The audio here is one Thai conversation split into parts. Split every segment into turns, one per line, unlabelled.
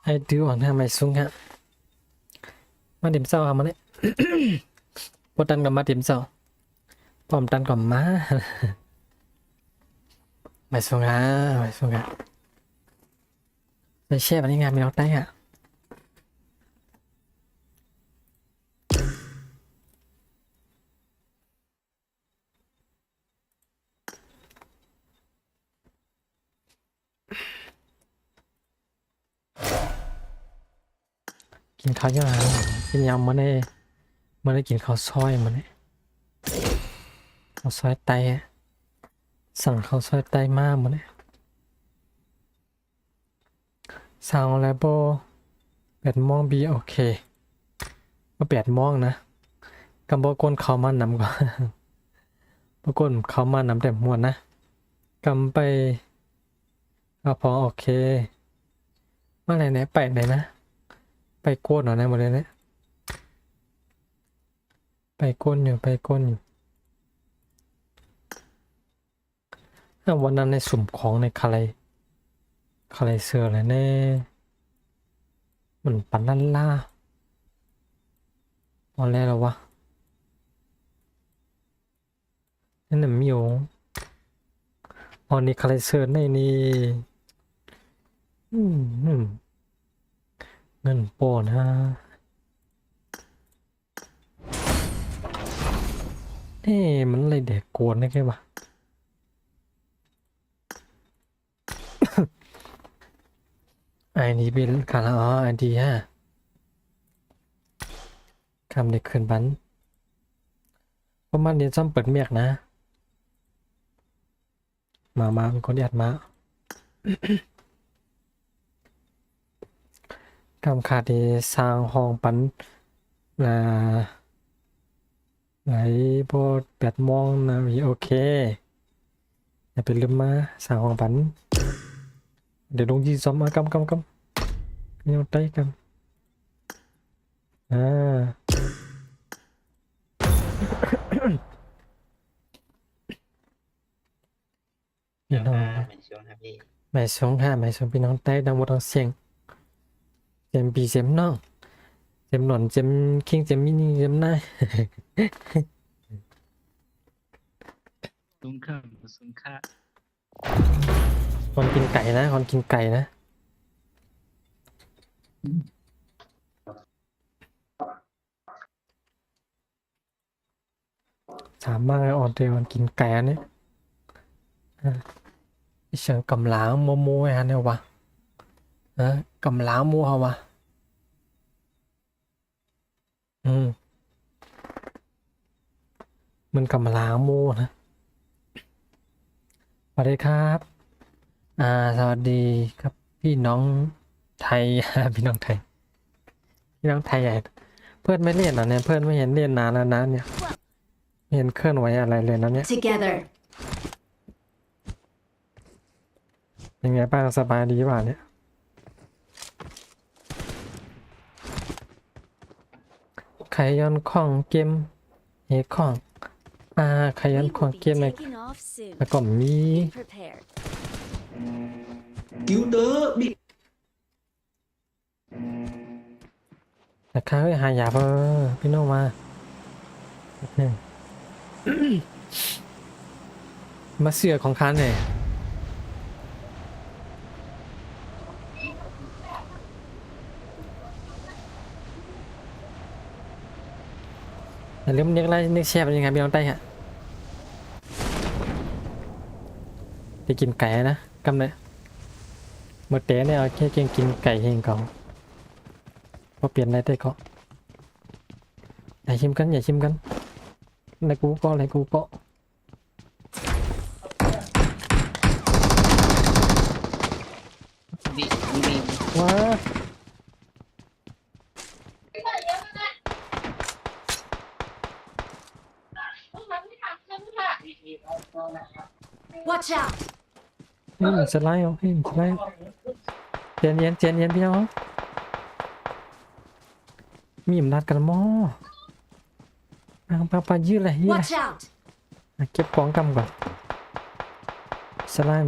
ไอ้ดูอ่อนทำไมสูงฮะมาเดี๋ยวเศร้าครับมันเนี่ยปวดตันกับมาเดี๋ยวเศร้าปอมตันกับมาไม่สูงฮะไม่สูงฮะจะแช่แบบนี้งานมีเราได้อ่ะกินข้าวเยอะนะกินยำมันเนี่ยมันได้กินข้าวซอยมันเนี่ยข้าวซอยไตอะสั่งข้าวซอยไตมากมันเนี่ยสั่งแล้วโบ8 โมงบีโอเคก็8 โมงนะกำบอกก้นเขามานำก่อนปรากฏเขามานำแต่หมวดนะกำไปก็พอโอเคเมื่อไหร่เนี่ยไปไหนนะไปโกนหน่อยนะหมดเลยเนี่ยไปก้นอยู่ไปก้นอยู่วันนั้นในสุ่มของในคาเลเสืออะไรแน่มันปันนั่นล่าตอนแรกแล้ววะนั่นน่ะมิวนี่คาเลเสือในนี่อืมอืมเงินโปนะมันอะไรเด็กโกนได้แค่ปะไอ้นี่เป็นการละไอดีฮะคำเด็กขึ้นบันประมาณนี้จำเปิดเมียกนะมาเป็นคนแอดมาคำขาดที่สร้างห้องปันไหนพอ8 โมงนะโอเคอย่าไปลืมมาสร้างห้องปันเดี๋ยวลงยีซ้อมมากำยังไต้กันพี่น้อง
เป็นช่วงครับพี่
ไม่สงค่ะไม่สงพี่น้องใต้ดังหมดทั้งเสียงเจมปีเจมน้องเจมหนอนเจมคิงเจมมินิเจมนาย
ซุ้มข้ามซุ้มค่า
คนกินไก่นะคนกินไก่นะสามารถออนเดอร์กินไก่อันนี้เชิงกำล้างโมฮะเนี่ยวะกำล้างมัวเหรอวะมันกำล้างมัวนะสวัสดีครับสวัสดีครับพี่น้องไทย พี่น้องไทยพี่น้องไทยใหญ่เพื่อนไม่เล่นอ่ะเนี่ยเพื่อนไม่เห็นเล่นนานแล้วนะเนี่ยไม่เห็นเคลื่อนไหวอะไรเลยนะเนี่ย
Together.
ยังไงบ้างสบายดีป่ะเนี่ยไขย้อนของเกมของไขย้อน
We
ของ
will
เก
be
มเลย
taking off soon.
แล้วก็มี
Be prepared.
กิ้วเตอร์บิ
นะคะหายาเบอร์พี่น้องมาเนี่ยมาเสือของคันเนี่ยแต่เรื่องเน็กไลน์เน็กแชร์เป็นยังไงพี่น้องใต้ฮะไปกินไก่นะกำเนี่ยเมื่อเตะเนี่ยเอาแค่เก่งกินไก่เองก่อนพอเปลี่ยนอะไรได้ก็อย่าชิมกันอย่าชิมกันในกูก็ในกูก็
บิบิ
ว้า
Watch out!
มันสไลด์เอามันสไลด์เย็นพี่น้องมีอำนาจกันมอปายืดเลยยืด
Watch out!
เก็บของกำก่อนสไลด์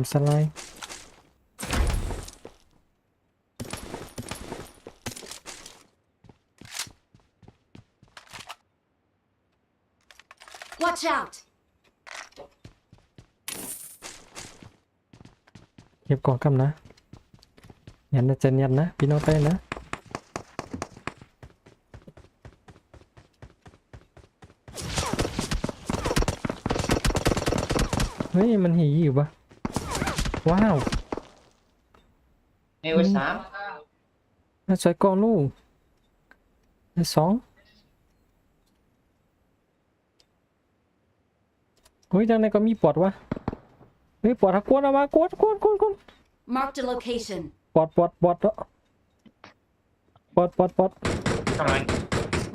Watch out!
เก็บกล่องกำนะยันนะจะเนียนนะพี่น้องไปนะเฮ้ยมันหีอยู่ปะว้าว
ในวันสาม
น่าสวยกล่องลูกได้สองเฮ้ยจังไหนก็มีปอดวะเฮ้ยปอดหักกวนออกมากวน
Marked a location.
ปอดปอดปอด
กำลัง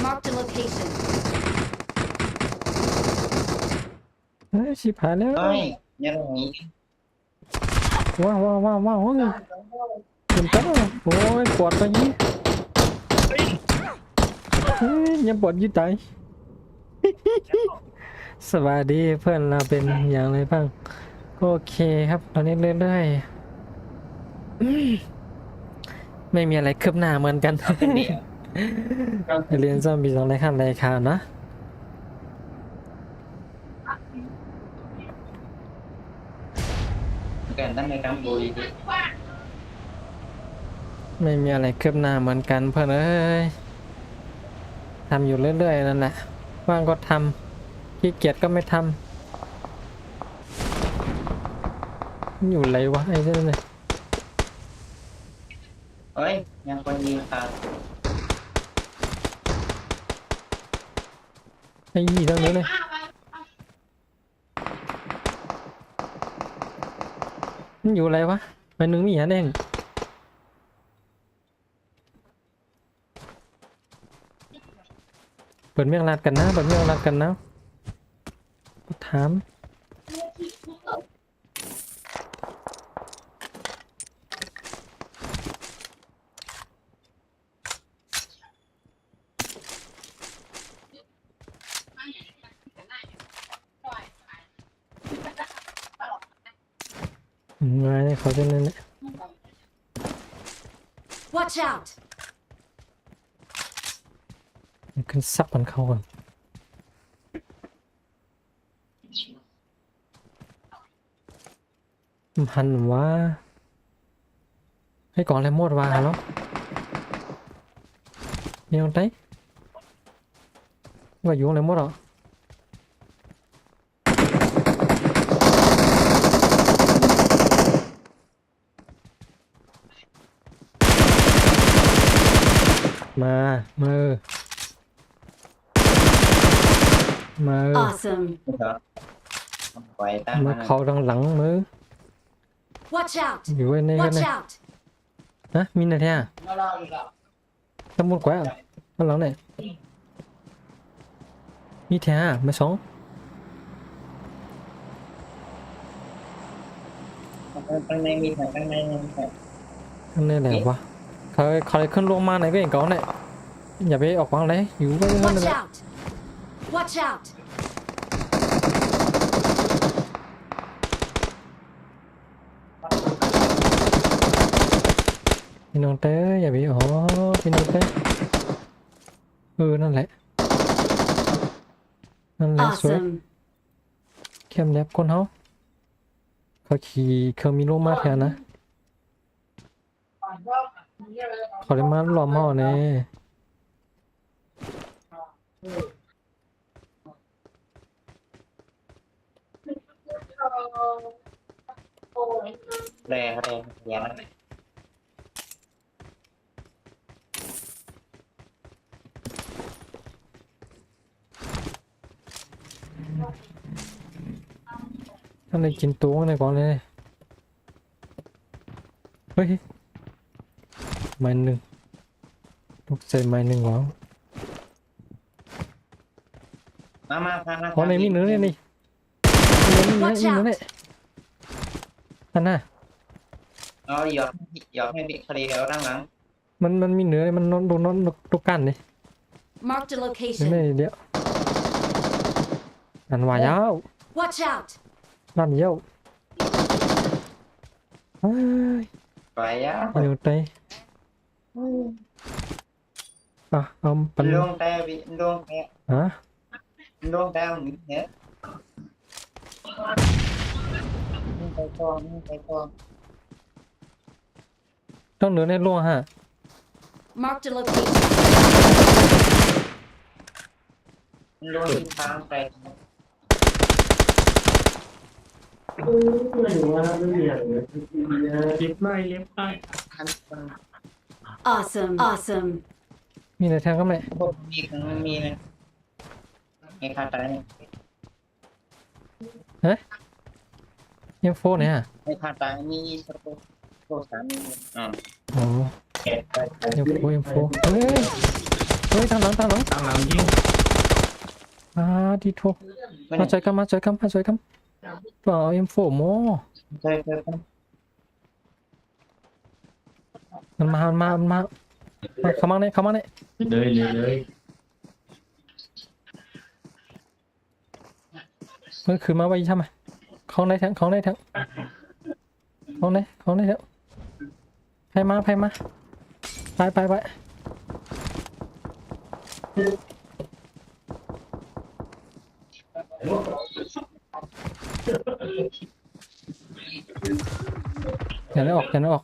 Marked a location.
เฮ้ยชิบหายแล้ว
เฮ้ยยังไง
ว้าวเฮ้ยเห็นกันอ่ะโอ้ยปอดไปยี่เฮ้ยยังปอดยี่ตายสวัสดีเพื่อนเราเป็นอย่างไรบ้างโอเคครับตอนนี้เรื่อยๆไม่มีอะไรคืบหน้าเหมือนกัน
เป็นเดียว
เรียนซอมบี้สองรายขั้นรายคานะ
กันตั้งในกัมพูชา
ไม่มีอะไรคืบหน้าเหมือนกันเพื่อนเอ้ยทำอยู่เรื่อยๆนั่นแหละว่างก็ทำขี้เกียจก็ไม่ทำอยู่ไรวะไอ้เจ้าเนี่ย
เฮ้ยยังคนยิงขาด
ไอ้ยี่ตรงนี้เลยมันอยู่อะไรวะมันนึงมีหาแดงเปิดเมียงรัดกันนะถามไงเนี่ยเขาจะเนี่ย
Watch out!
ขึ้นซับมันเข้าก่อนหันว่าให้ก่อนเลยหมดว่าแล้วยังไงว่าอยู่อะไรหมดอ่ะมามือ
Awesome.
เหรอปล่อยตั้ง
มาเขาทางหลังมือ
Watch out!
อยู่ไว้ในกัน
Watch
เลย
out!
ฮะมีอะไรแท้ตำรวจกว่าข้างหลังเนี่ยมีแท้มาสอง
ตั้งในมีแต่ตั้งในมีแต่
ข้างในไหนวะเขาเลยขึ้นลงมาไหนก็เห็นเขาเนี่ยอย่าไปออกวางเลยอยู่ไว้นั่น
Watch
แหละ
out! Watch out!
พี่น้องเต้อย่าไปอ๋อพี่น้องเต้นั่นแหละสวย
Awesome.
เข้มแลบคนเขาขี่เครื่องมีโลมาแทนนะเขาเลยมาหล้อมห่อเนี่ย
แรงแย่มาก
ท่านได้กินตัวในก่อนเลยเฮ้ยไม้หนึ่งลูกใส่ไม้หนึ่งหรอ
มาพามา
อ๋อในมีเนื้อเนี่ยนี่มีเนื้อเนี่ยอันน่ะ
เอาหยอกให้ดิคดีเอาด้านหลัง
มันมีเนื้อมันโดนตกกันนี่
Marked a
ไม่
location.
เดี๋ยวอันว่ายาว
Watch out!
ลั่นเยี่ยวเฮ้ย
ปล่อยยา
เดี๋ยวไปเอาปัน
ลงแต่วิลงแต่
ฮะ
ลงแต่หนึ่งเนี้ย นี่ไปกองนี่ไปกอง
ต้องเหนือในล่วงฮะ
Marked a location.
มันลงทิศทางไป
เล็บไล่เล็บไล่
ทันมัน
Awesome. Awesome.
มีในแทงก็ไม่
พวกมีครั้งมีนะไอ้คาตาเนี่ย
ยังโฟเนี่ยฮะ
ไอ้คาตามีสกุลโทรสามอ่า
อ๋อยังโฟเฮ้ยเฮ้ยทางหลัง
ตามหลังยิง
ดีโท
ไม่
มา
ได้
ช่วยกันตัวเอายังโฟโม
ใช่ใช่
มันมาเข้ามาเนี่ย
เลย
มันคือมาไว้ทำไมของได้ทั้งให้มาไปอย่าได้ออก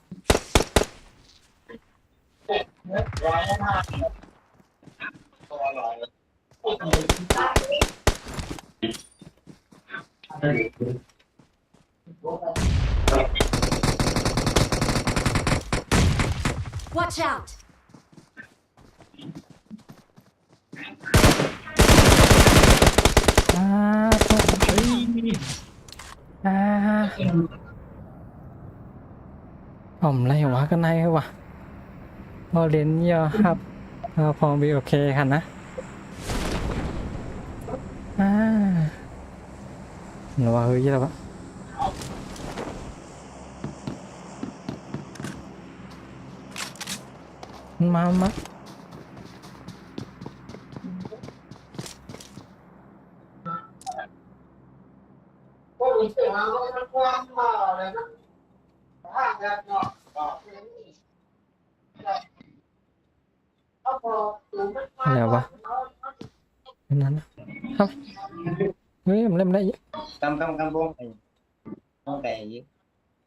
Watch out.
อ่า
เฮ้ย
ไรวะกันในวะเราเรียนเยอะครับพอบีโอเคค่ะนะหนูว่าเฮ้ยแล้ววะมา อะไรวะนั่นนะครับเฮ้ยมันเล่นได้
กำบงไปบงไปยี่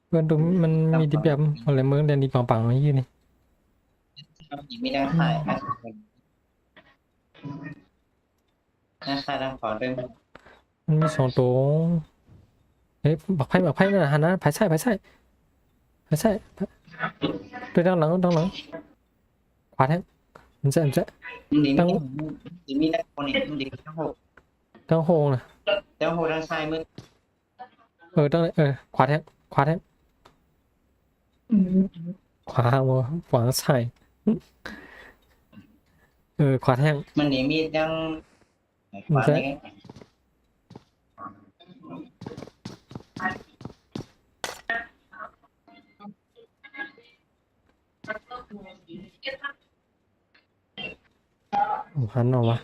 เพื่อนดูมันมีดิบแบบอะไรเมืองเดนดีปังๆมายืนนี่
ทำอีกไม่ได้ถ่ายค่าทำขอด้วย
มันมี2 ตัวเฮ้ยบักไพ่นั่นนะฮะนะไพ่ใช่ด้วยด้านหลังขวาแทงมันจะ
ดีมีได้คนนี้มันดีทั้งหก
ตั้งโฮงนะ
แล้วโหด้านซ้ายมือ
ตั้งขวาแทงขวามัวขวาใส่ขวาแทง
มันหนีมีดยังขวาได้ไง
หันออกมา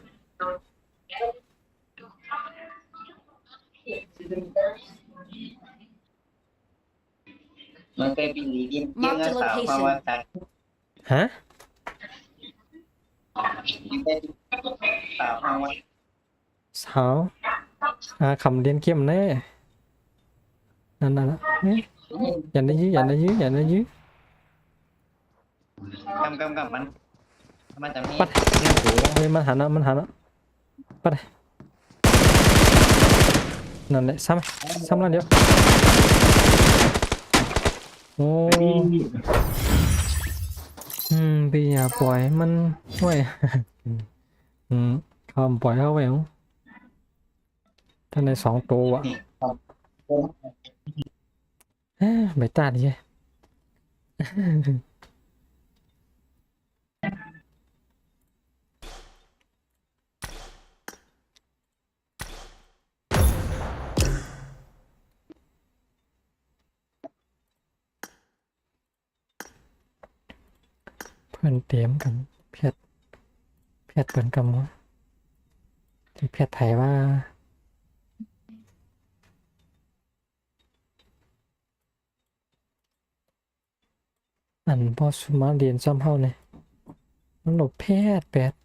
มันเคยเป็นลีดินเกี่ยวกับสาวภาวะใจ
ฮะ
มันเป็นสาวภาวะ
สาวคำเรียนเกี่ยมแน่นั่นอย่าได้ยื้
กำมันมันจะมี
ปัดเฮ้ยมันหันอ่ะปัดนั่นแหละซ้ำแล้วเดี๋ยวโอ้พี่อย่าปล่อยมันห่วยคำปล่อยเขาไปมั้งถ้าใน2 ตัวอ่ะไม่ตาดีเพื่อนเตรียมกันเพียดเปินกำวะที่เพียดไทยว่าอันบอสมาเรียนซ้ำเฮาเนี่ยมันหลบแพทย์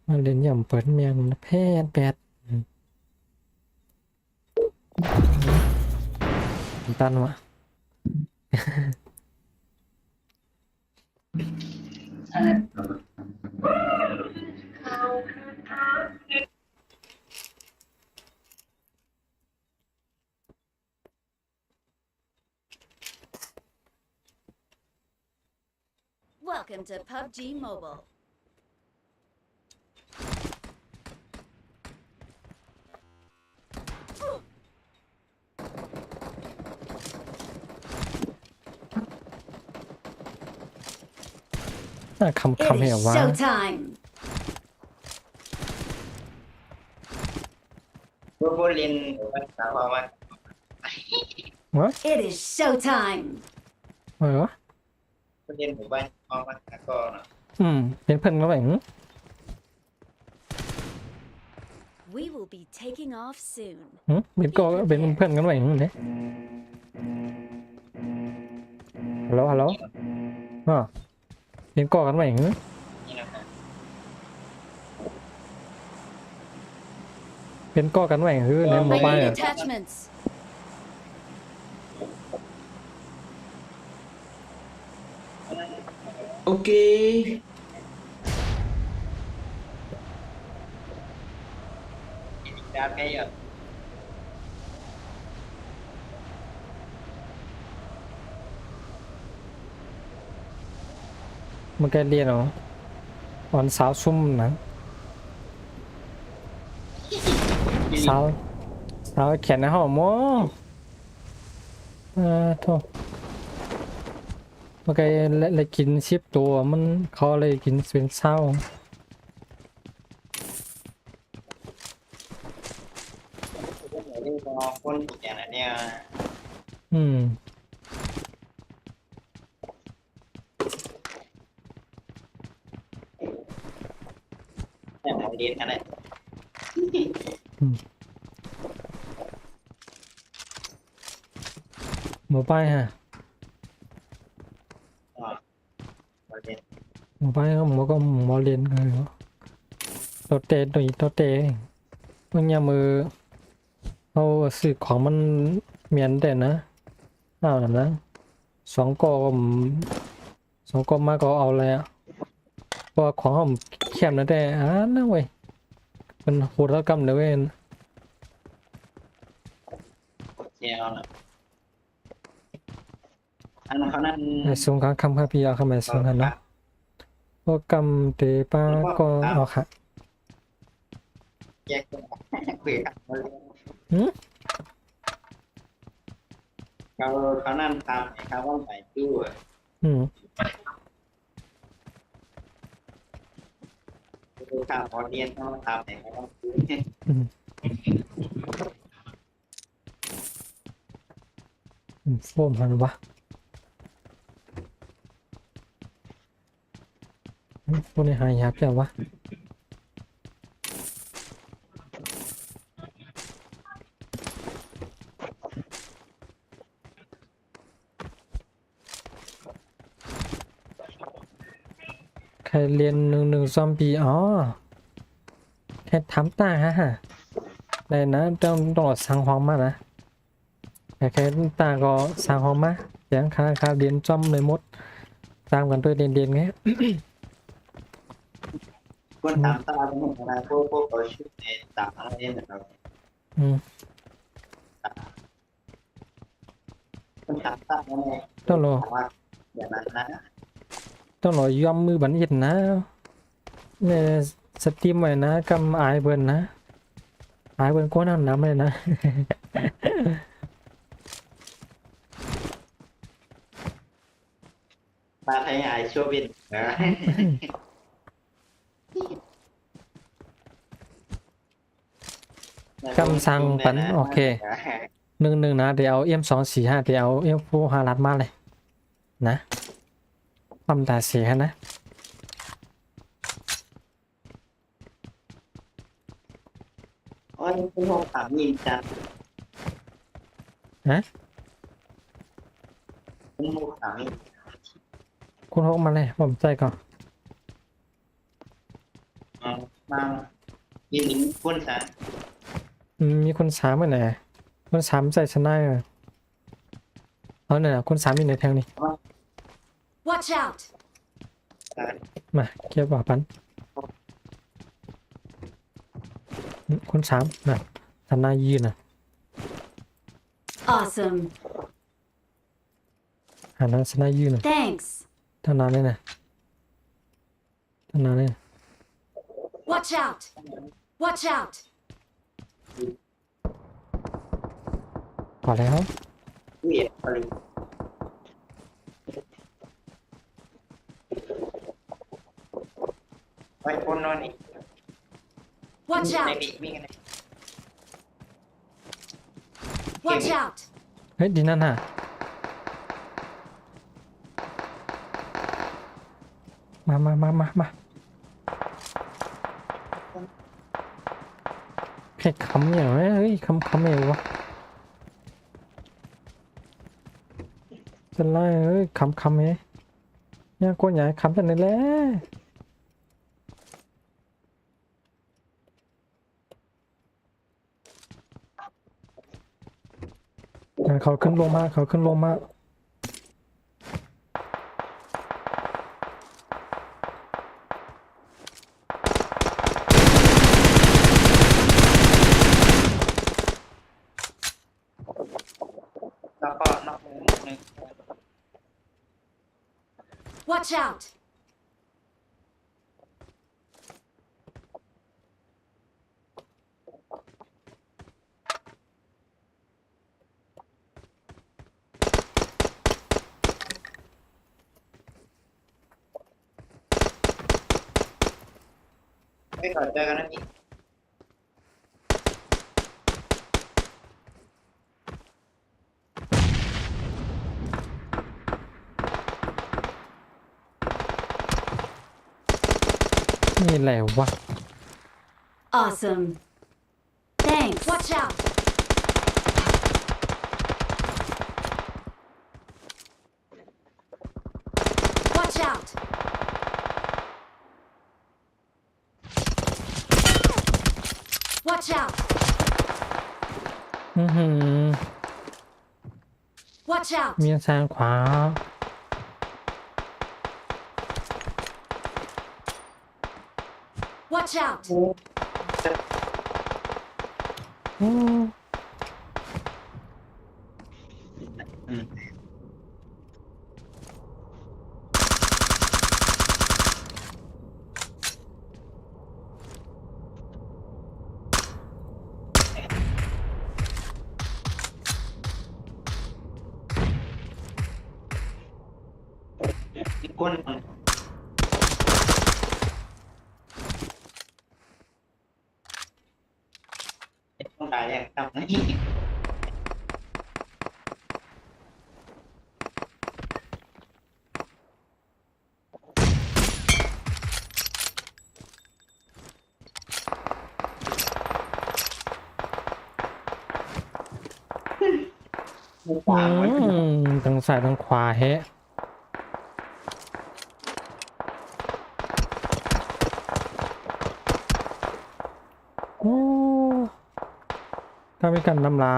มาเรียนย่ำเปิดเมียงแพทย์ ตันวะ
Welcome to PUBG Mobile.
คำ
It
เหรอ
is
วะ
showtime.
พวกเรียนภาษาพอมา
วะ
It is showtime.
อะไรวะ
พวกเรียนหมู่บ้านพอมาก็เนาะ
เป็นเพื่อนกันไหม
We will be taking off soon.
เป็นก็เป็นเพื่อนกันไหมเนี่ยฮัลโหลเป็นก่อกันไหม
นี่นะครับ
เป็นก่อกันไหมคือในโม
I
บาย
need
อ่ะ
attachments.
โอเค
ดาบแค่ยอด
มันก็เรียนเหรอวันสาวซุ่มนะสาวแขนในห้องมอโทษมันก็เลยกินชิปตัวมันเขาเลยกินเป็นเศร้า
เรื่องของคนอย่างนั้นเนี่ย
อืม
อย่างเรียนอะไร
โมบายฮะ
อ๋อเรียน
โมบายก็มอเรียนกันเหรอตัวเตะตัวเตะมันยามือเอาสื่อของมันเมียนแต่นะเอาหน่ะนะสองกมาก็เอาเลยอ่ะเพราะว่าของผมเข้มนะแต่นะเว้ยมันโหดระกำเลยเว้ย
เชียวนะอันนั้นเขานั่น
ในสูงคำครับพี่เอาคำไปสูงกันเนาะโปรแกรมเตป้าก็เอาค่ะ
แยกกันคุยกันเขานั่นทำเขาว่าใส่ตู้
อืม
ดูข่าวพอเรียนต้องทำไหนเขาต้องซื้อ
โฟมหันวะพวกนี้หายากจังวะใครเรียน1 ซอมบี้อ๋อแค่ทำตาฮะได้นะต้องสั่งห้องมานะแค่ตาก็สั่งห้องมาเสียงค่าเรียนจอมเลยมดตามกันด้วยเรียนไง
คนตามตาเป็นอะไรพวกเขาชุดในตามอะไรเนี่ยนะครับคนตามตาเนี่ย
ต้องรอ
ว่าอย่างนั้นนะ
ต้องรอย่อมมือบันเย็นนะเนี่ยสตรีมไว้นะกำอายเบิ่นนะอายเบิ่นก็น้ำเลยนะ
ตาไทยไอชัวบินนะ
กำสั่งปันโอเคหนึ่งนะเดี๋ยวเอาM245เดี๋ยวเอาM4 5 ลัดมาเลยนะปั๊มตาเสียนะ
อ๋อนี่เป็นห้องถามยิงจัง
ฮะ
เป็นห้องถามยิง
คุณพกมาเลยผมใจก่อน
มายิงคนสาม
มีคนสามเหมือนไหน คุณสามใส่ชนะเลยเอาเนี่ยนะคุณสามอยู่ในแทงนี่
Watch out!
มาเก็บบ่าปันคุณสามน่ะชนะยืนน่ะ
Awesome.
หานะชนะยืนน่ะ
Thanks.
เท่านั้นเลยนะเท่านั้นเลย
Watch out! Watch out!
พอแล้ว
เวียดอะไรไปคนนอนนี่
Watch
ใน
out!
บีมีกัน
Watch out!
เฮ้ยดีนั่นน่ะมาเพกคำอย่างเฮ้ยคำเอววะจะไล่เอ้ยคำเอ้ยเนี่ยกูอยากคำแต่ไหนแหละเขาขึ้นลงมา
แล้วก็นอกนึง
Watch out!
ไปก่อนเจอกันนะพี่
นี่แหละวะ
Awesome. Thanks. Watch out! Watch out! Watch out!
อือหือ
Watch out!
มีทางขวา
Watch out!
อืม
อีกคนต้องตายแยกทำนี่ ขวาไว้
ทางซ้ายทางขวาแฮะโอ้ถ้ามีกันนำลา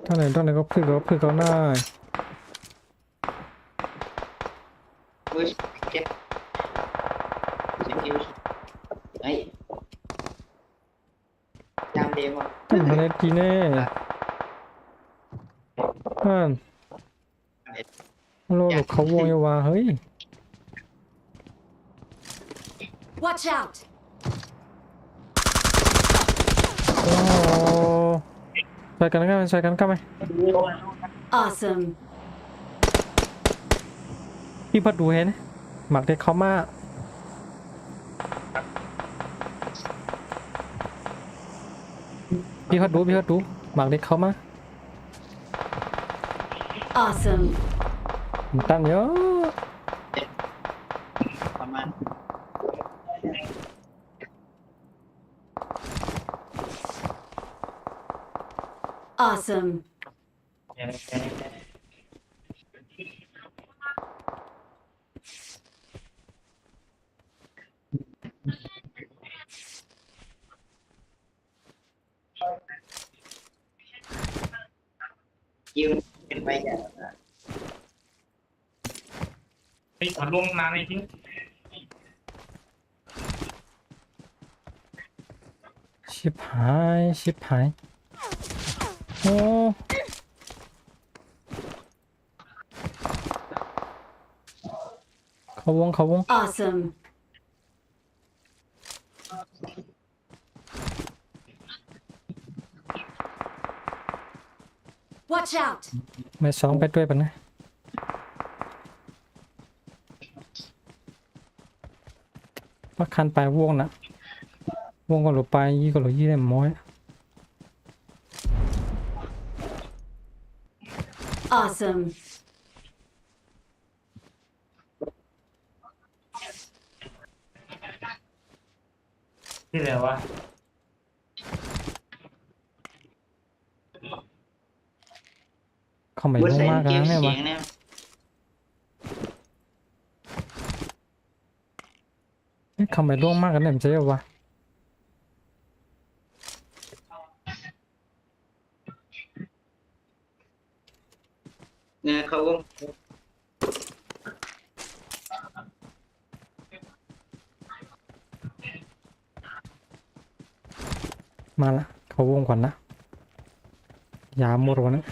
ท่าไหนก็พึ่งเขาหน้า
มือเจ็บสิคิวไอ้จามเดมอ่ะ
มาเล่นกีแน่อ่านโลกเขาวงอยู่ว่าเฮ้ย
Watch out!
โอ้ใส่กันก็ไหม
Awesome.
พี่พัดดูเห็นหมักได้เขามาพี่พัดดูหมักได้เขามา
Awesome.
ผมตั้งเยอะ
ประมาณ
Awesome.
เ เป็นไปอย่างนั้นนะ
ไอ้ขอลงนานไอ้จริง
ชิบหายชิบหายโอ้เขาวง
Awesome. Watch out.
ไม่สองไปด้วยปะนะว่าคันไปวงนะวงก็หลุดไปยี่ก็หลุดยี่ได้ม้อย
Awesome.
ที่ไหนวะ
เขาไม่
ว่า
ลง
ใส่
มาก
เก
นะ
ม
เนี่ยวะ
เสียงเนี่ย
เขาไม่ลงมากกันเนี่ยมันจะวะ
เนี่ยเขาวง
มาละเขาวงก่อนนะยาหมดวันนะ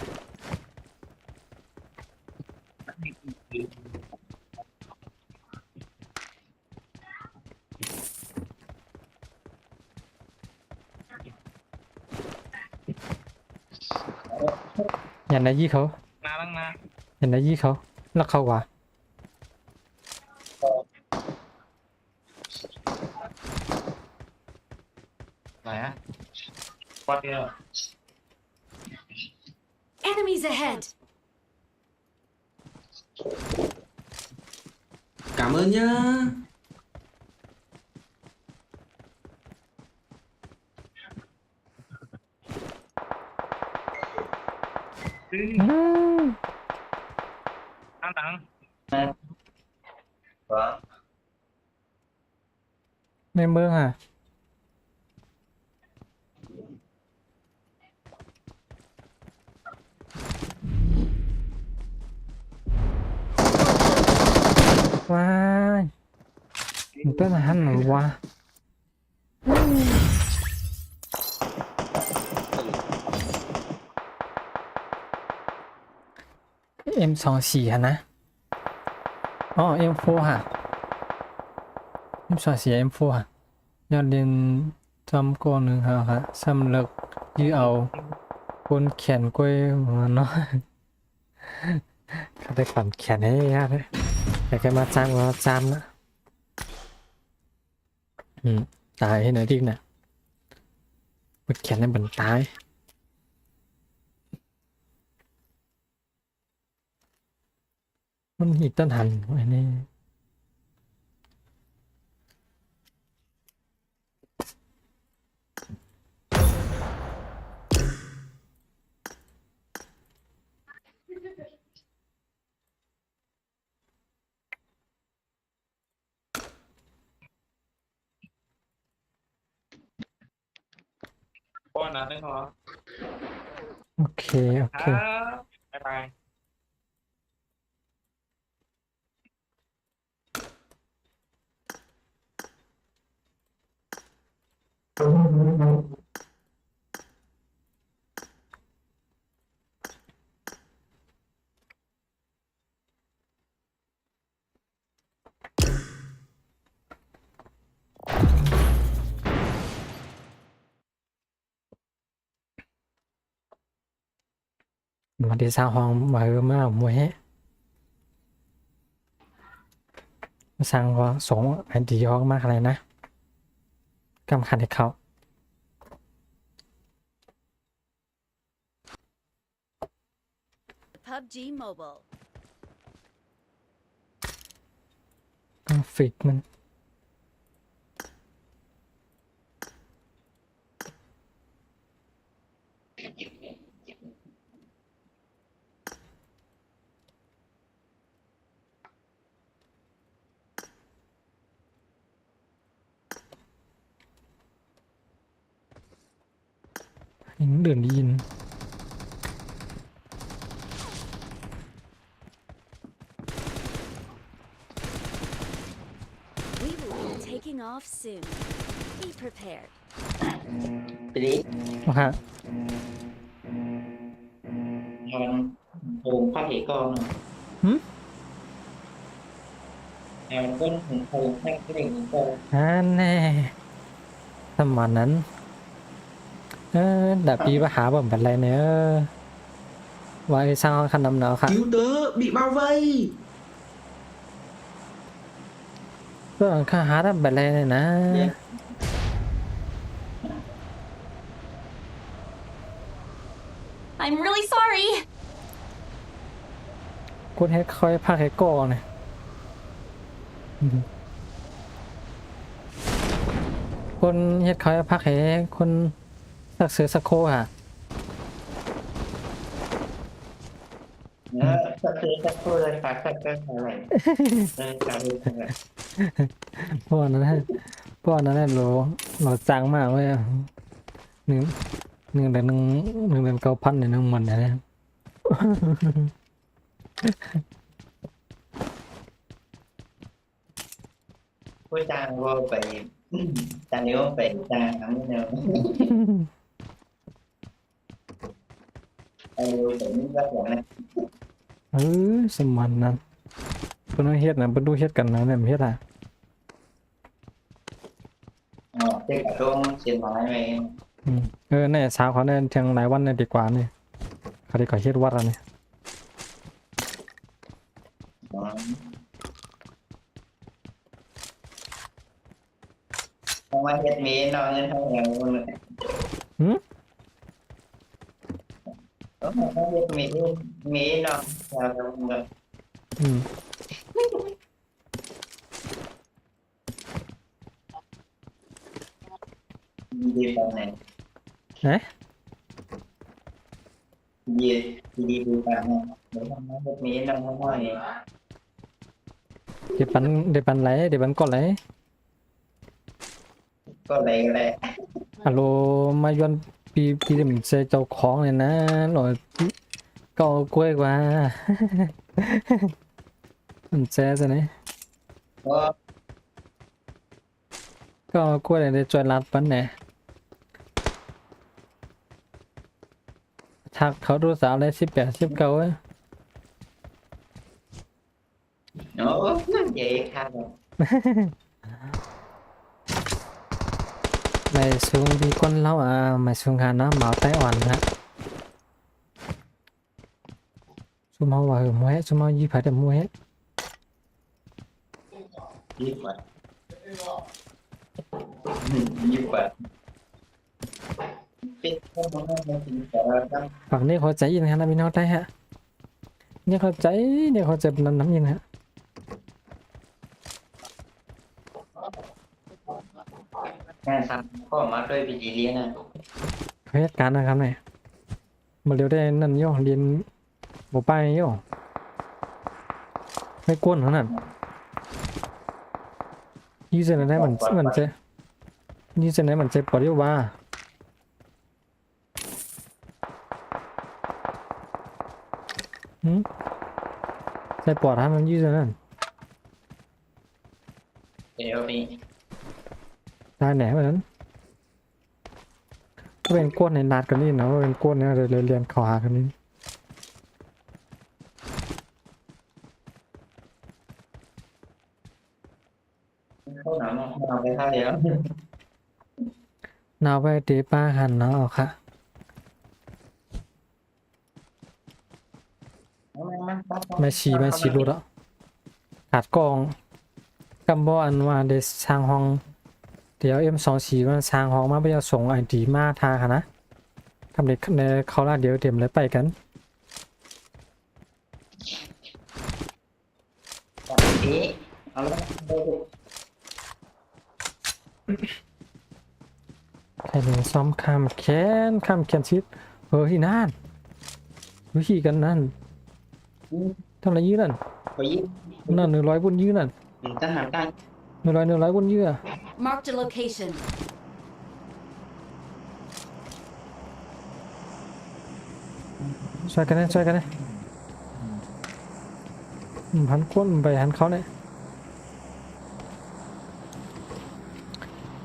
อย่าไหนยี่เขา
นานแล้วนะ
อย่าไหนยี่เขาแล้วเขาวะ
ไหนอะวัดเดียว
Enemies ahead.
Cảm ơn nhá.
ซื้อ
อืม
น้ำตัง
วะ
ในเมืองอ่ะว้ายมันเป็นอาหารหรอวะM24ฮะนะอ๋อ M4 ฮะ M24 M4 ฮะยอดเรียนจำก่อนหนึ่งฮะสำเร็จยื้อเอาคนแขนกล้วยมาเนาะ เขาได้ปั่นแขนให้ยากเลยแต่แกมาจ้างว่าจำนะตายให้หน่อยดิเนี่ยปวดแขนให้มันตายมันอีกต้นหันไอ้นี่
ป้อนนานได้เหรอ
โอเคโอ
ค
เค
รับบ๊ายบาย
มาดีซาวฮองมามามวยฮะมาสั่งว่าสองไอดีฮอกมากอะไรนะกำขันให้เขา
PUBG Mobile.
กำฟิกมันยังเดินได้ยิน
taking off soon. Be prepared.
ไปดิ
โอเค
มันโฮมภาคเอกก็
หืม
มันก็โฮมภาคเอกก็
แน่สมันนั้นดาบปีมาหาผมเป็นไรเนี่ยไว้สร้างห้องคันน้ำหนาวค่ะ
Cứu tớ bị bao vây.
เรื่องข้าหาทำเป็นไรเนี่ยนะ
I'm really sorry.
คุณเฮ็ดคอยพักให้ก่อนเนี่ยคนเฮ็ดคอยพักให้คนสักเสือสักโคค่ะ
สักคือสักคู่เลยฝากสักก็อะไรการดูอะไร
เพราะว่านั้นเพราะว่านั้นเราจังมากเว้ยหนึ่งเดือน9,000เนี่ยนึงมันเนี่ย
ผู้จ้างก็ไปจานนี้ก็ไปจ้างทั้งนี้เนาะไปดูถึงว่าอย่างนั้น
สมันนั้นเพิ่นเฮ็ดน่ะเพิ่นดูเฮ็ดกันนะเนี่ยเฮ็ดอ่ะ
เด็กก็เสียน้อยไป
เนี่ยสาวเขาเนี่ยเที่ยงหลายวันเนี่ยดีกว่าเนี่ยเขาดีกว่าเฮ็ดวัดอ่ะเนี่ย
ทำไมเฮ็ดมีนอนเงินเท่าไหร่คนเลยเฮ็ดมีนอนชาวเราเงิน
อืม
ดีตอนไหน
เอ๊ะ
ดีดูกันนะเดี๋ยวทำให้เฮ็ดมีนอนเท่าไหร่
เดี๋ยวปันไหลเดี๋ยวปันกดไหล
ก็เลยก็เลย
ฮัลโหลมาย้อนปีเดมเซเจ้าของเลยนะหน่อยก็เอากล้วยกว่า มันแซ่ซะเนี่ย
ก็
ก็เอากล้วยเลยได้จอยรัดปันเนี่ยทักเขาดูสาวเลย18 19เว้ย
โอ้ใหญ่ค่ะ
mày xuống đi con lâu à mày xuống hà nó máu tay oản hả xuống máu vào mua hết xuống máu gì phải được mua hết
20 ปิดข้อมูลให้ถึงแต่ละตั้ง
ฝั่งนี้เขาใจยินฮะนะพี่น้องได้ฮะเนี่ยเขาใจเนี่ยเขาจะน้ำยินฮะ
งานทำก็มาด้วยวิธีเลี้ยงนะ
เขาเหตุการณ์นะครับเนี่ยมาเร็วได้นั่นโย่เรียนบ่ไปโย่ไม่กวนเท่านั้นยืดเส้นได้มันจะยืดเส้นได้มันจะปล่อยว่าใส่ปอดฮะมันยืดเส้นนั่น
เดี๋ยวมี
ได้แหนแบบนั้นก็เป็นกวนในนัดกันนี่นะว่าเป็นกวนเนี่ยเลยเรียนขอหากันนี่
เข้าหนังเอาไปท่าเดียว
นาไว้ตีป้าหันเนาะค่ะไม่ชีรู้แล้วขาดกองกำบอันว่าเดสร้างห้องเดี๋ยวM24มันสร้างห้องมาไปเอาส่งไอดีมาทาค่ะนะทำเด็กในเขาลาเดี๋ยวเตรียมเลยไปกัน
นี้เอาละ
ใครเป็นซ้อมข้ามแคนชิดเฮ้ยนั่นวิธีกันนั่นทำอะไรยืดนั่น
ไปยิง
นั่น100บนยืดนั่น
ทหารกลาง
100บนยืดอะ
Marked a location.
ช่วยกันนะหันก้นไปหันเขาเนี่ย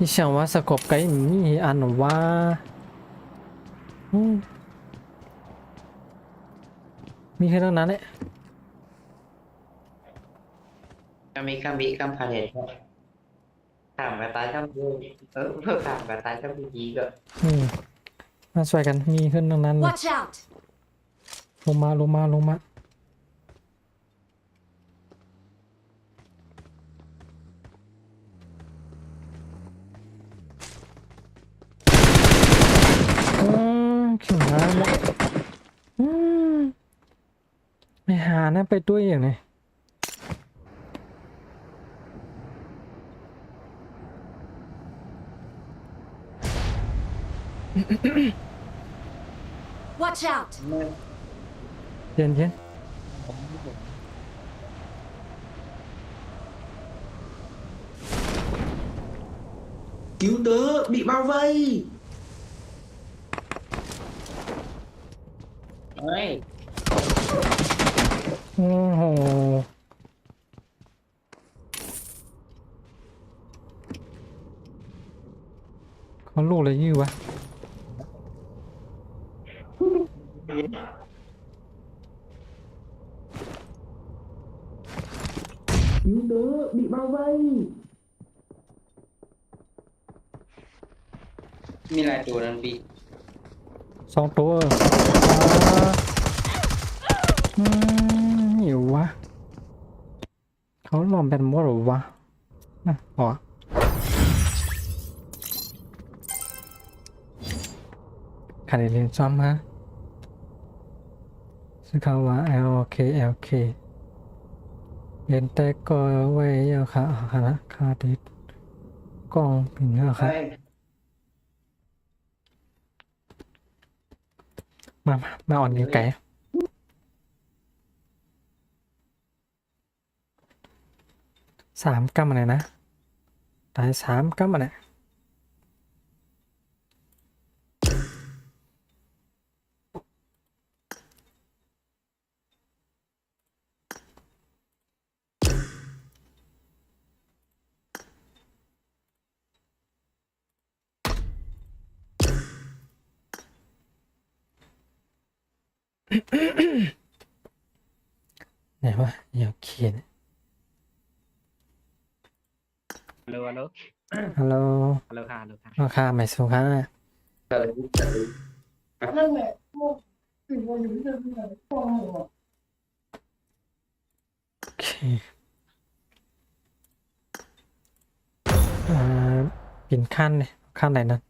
ที่เชื่อว่าสกบไกมีอันว่าอืมมีแค่นั้นแหละ
kami kami kan pada thảm và tái thăm thảm và tái thăm cái gì cơ
อืมมาช่วยกันมีขึ้นทั้งนั้นเลย
Watch out!
ลงมาลงมาลงมาขึ้นมาแล้วอืมไม่หานะไปด้วยอย่างไร
Watch out!
เย็นเย็น
Cứu tớ bị bao vây.
ơi
โอ้โหเขาลูกอะไรยื้อวะ
Cứu tớ bị bao vây.
มีหลายตัวนั่นพี่
สองตัวหิววะเขาหลอมเป็นมดหรอวะอ่ะอ๋อขันเรียนซ้อมฮะซึ่งเขาว่า LK LK เรียนแต่ก็ไว้ยาวค่ะคณะคาดิดกล้องปิ่นเนื้อค่ะ
ơi
มาอ่อนนิ้วไก่3 กรัมอะไรนะตาย3 กรัมอะไรไหนวะอย่าเขียน
alo alo
ฮัลโหล
alo kha alo kha
ราคาไม่สูงค่ะ
trời trời
โอเคอ่าปิ่นขั้นเลยขั้นไหนนั้น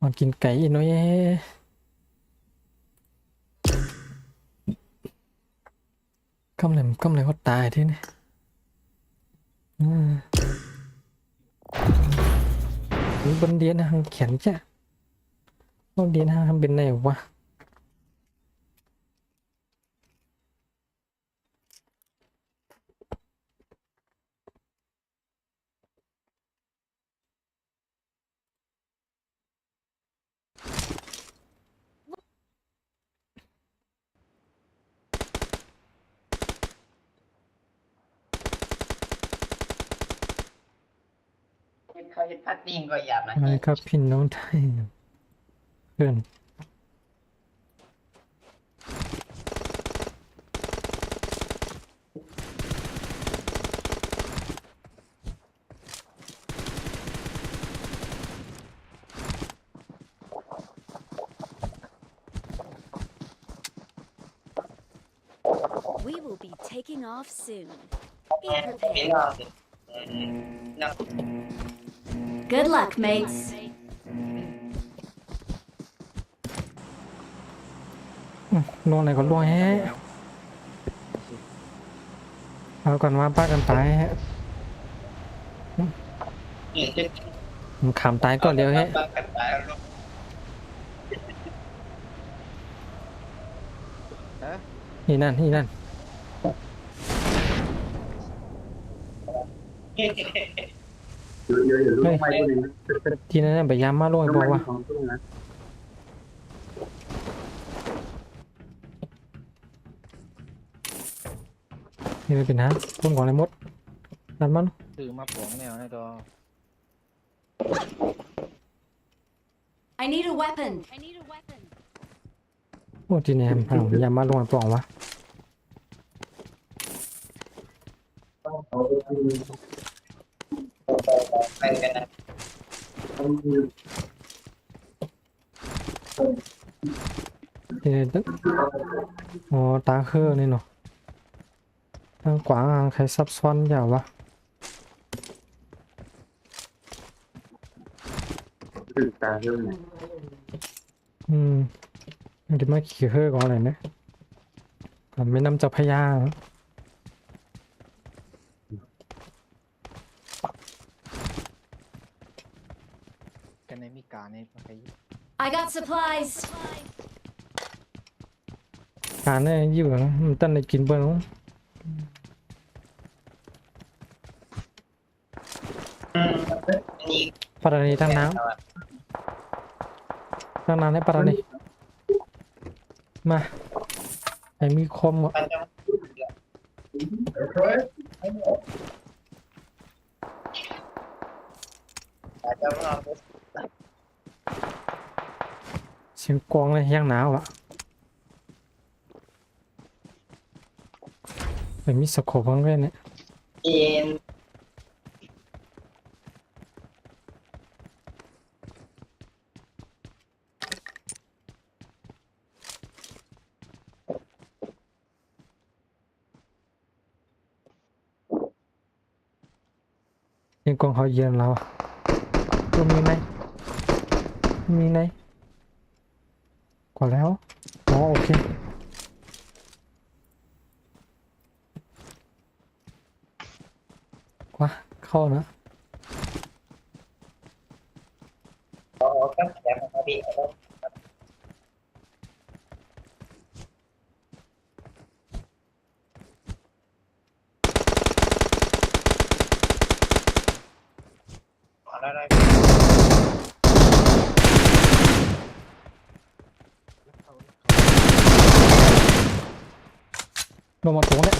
มันกินไก่อีกหน้อยกำเลยก็ตายที่นี่บนเดียนนะหังเขียนจ้ะบนเดียนหังเป็นไงวะ
เขาจะพัดดิ้งก็หยาบนะ
อะไรครับพี่น้องไทยเพื่อน
We will be taking off soon. Be
ไม่
prepared.
รอดนัก
Good luck, mates.
ล่วงไหนก็ล่วงแฮะเอาก่อนว่าป้ากันตายฮะ
เนี่ยจะ
ผมขำตายก่อนเดียวแฮะ
ปักกันตายแล้วลูก
นี่นั่นนี่นั่น
Dulu ya dulu
Hey.
main ini.
ที่นั่นนะพยายามมาล่วงบอกว่า
Main
นี่เลยเป็นฮะต้นของอะไรมดดันมัน
ซื้อมาปองแนวให้ตัว
I need a weapon. I need a weapon.
โอ้จีเนี่ยอย่ามาลงปล่องวะ
ไปกันนะ
จีเนี่ยตึ๊กอ๋อตาคือนี่เนาะทางขวางทางใครซับซ้อนอย่าวะ
ตื่นตาเรื่องไหน
มันจะมาขี่เฮือก่อนอะไรเนี่ยผมไม่นำเจ้าพญาเหรอ
กันในมีการในไป
I got supplies.
การเนี่ยยิ่งเหรอมันตั้งในกินเบิ้ง
นี่
ปราณีตั้งน้ำตั้งน้ำให้ปราณีมาไอ้มีคมอ่ะ
มันจะอาจจะมา
เสียงกลองเลยย่างหนาวอ่ะไอ้มีสโคปบ้างด้วยเนี่ย
เย็น
เสียงกลองเขาเยือนเราอะตัวมีไหมมีไหมกว่าแล้วอ๋อโอเคกว่าเข้านะ
ขอกับแถมมาพี่แล้ว อะไร
ลงมาตรงเนี่ย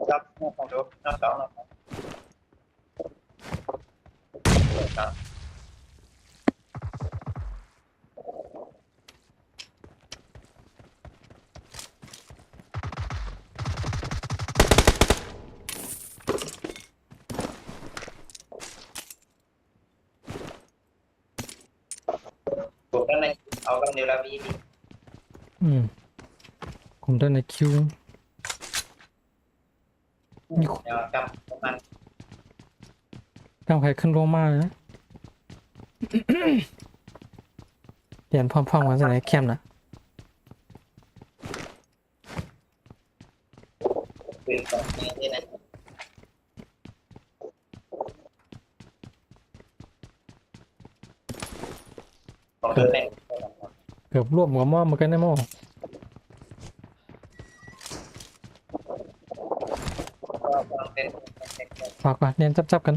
ครับของดูน้ำสองนะครับ ผมก็ในเอากันเดี๋ยวเราบีบี
ผมเดินในคิวนี่
เดี๋ยวกับมัน
กำใครขึ้นลงมาเลยนะ เปลี่ยนพร้อมๆกันจากไหนเข้มนะ
ปืนของนี้ที่นั่นของตัวเอง
เกือบรวบหัวหม้อมากันได้หม้อ
เป็น
ฝากว่าเนียนจับกัน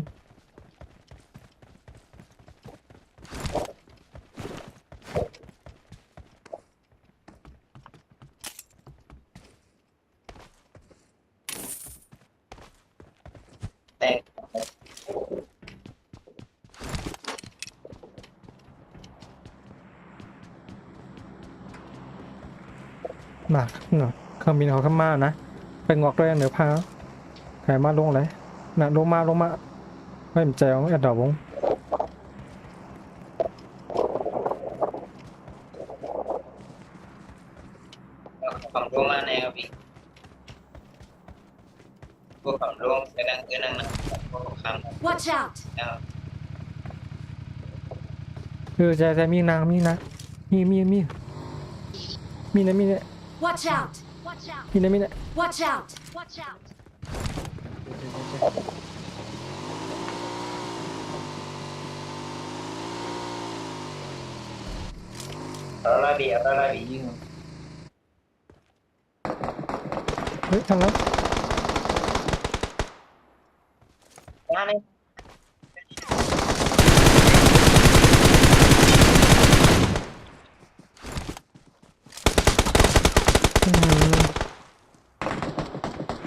แต่
มากเนาะเครื่องบินเขาขึ้นมานะไปงอกเลยเหนือพาใครมาลงเลยน่ะลงมาไม่ใจของแอดดอกวง
ของดวงมาในครับพี่พวกของดวงแสดงคือนั่งนะพวกคำ
Watch out.
แล้ว
ใจมีนางมีนะมีนะ
Watch out. Watch out.
มีนะ
Watch out. Watch out.
เราบีเราบี
ยิง
เฮ้ยทำแล้ว
งานนี้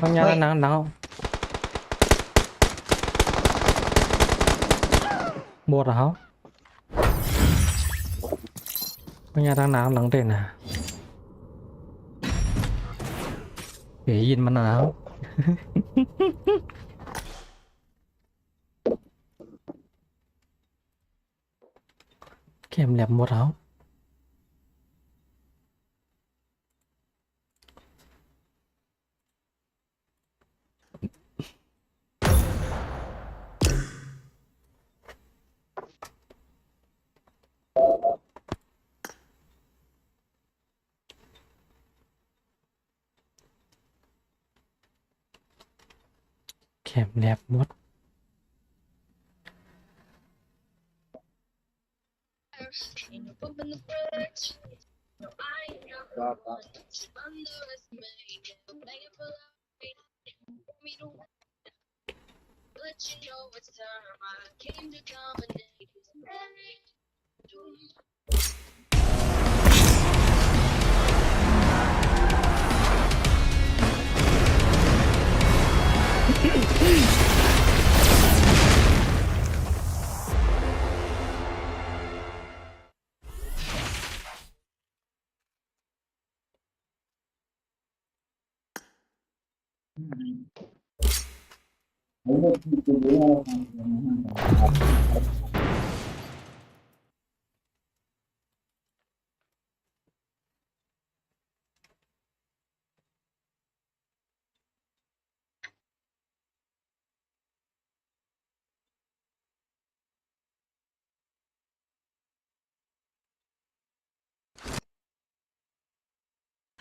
บางอย่างหนังหนังบดเหรอเขาบางอย่างหนังหลังเด่นนะเดี๋ยวยินมันหนาวเข็มแหลมหมดแล้วเข็มแหลมหมด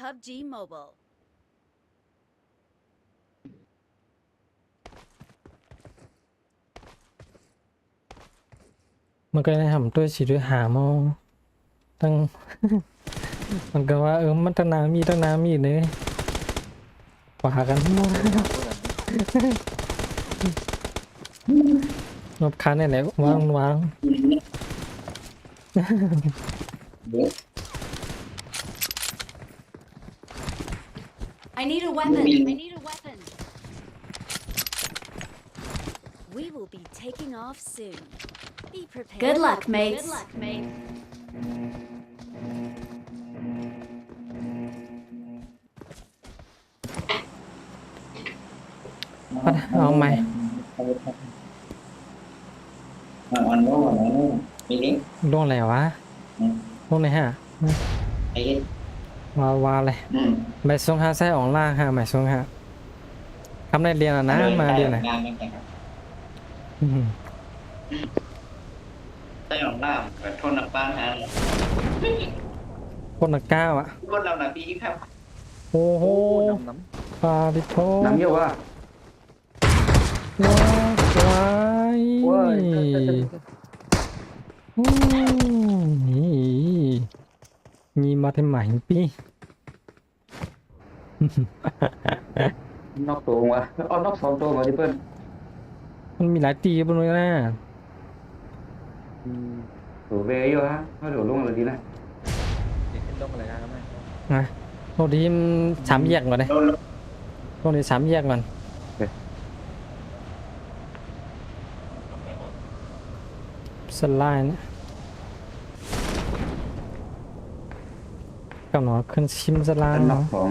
PUBG Mobile.
มันก็ได้ทำด้วยสีด้วยหาโมอตั้ง มันก็ว่ามันตั้งนานมีเลยกว่ากันหมดรบคันนี่แหละวาง
I need a weapon. I need a weapon. We will be taking off soon. Be prepared.
Good luck, mates.
Good luck, mates.
เอาไหม
อันนู้นมีลิงก์
ลงอะไรวะลงไหนฮะ
ไอ้เหี้ยว
าเลยใบทรงฮะใส่ออกล่างฮะใบทรงฮะทำได้เรียนอ่ะนะมาเรียนไหน
งานมันแข่งครับใต้ของล่ามแบบทนน้ำป้างฮะ
คนละก้าวอ่ะ
คนเราหนักดีครับ
โอ้โห
น้
ปาดิโท
น้ำเยอะว่ะ
ว้าย
ำโอ้ย
นี่มาทำไมพี่
นอกตัววะเอานอกสองตัวมาดิเพื่อน
มันมีหลายตีบนนู้นนะ
ตัวเบย์อยู่ฮะไม่ถูกลงเลยดีนะ
เด็กขึ้นต้องอะไรกันไหม
นะโอ้ดีมสามแยกก่อนเลยโอ้ดีสามแยกก่อนสไลด์นะกับหนอขึ้นชิมสไลด์
นอ
เนาะ
กสอง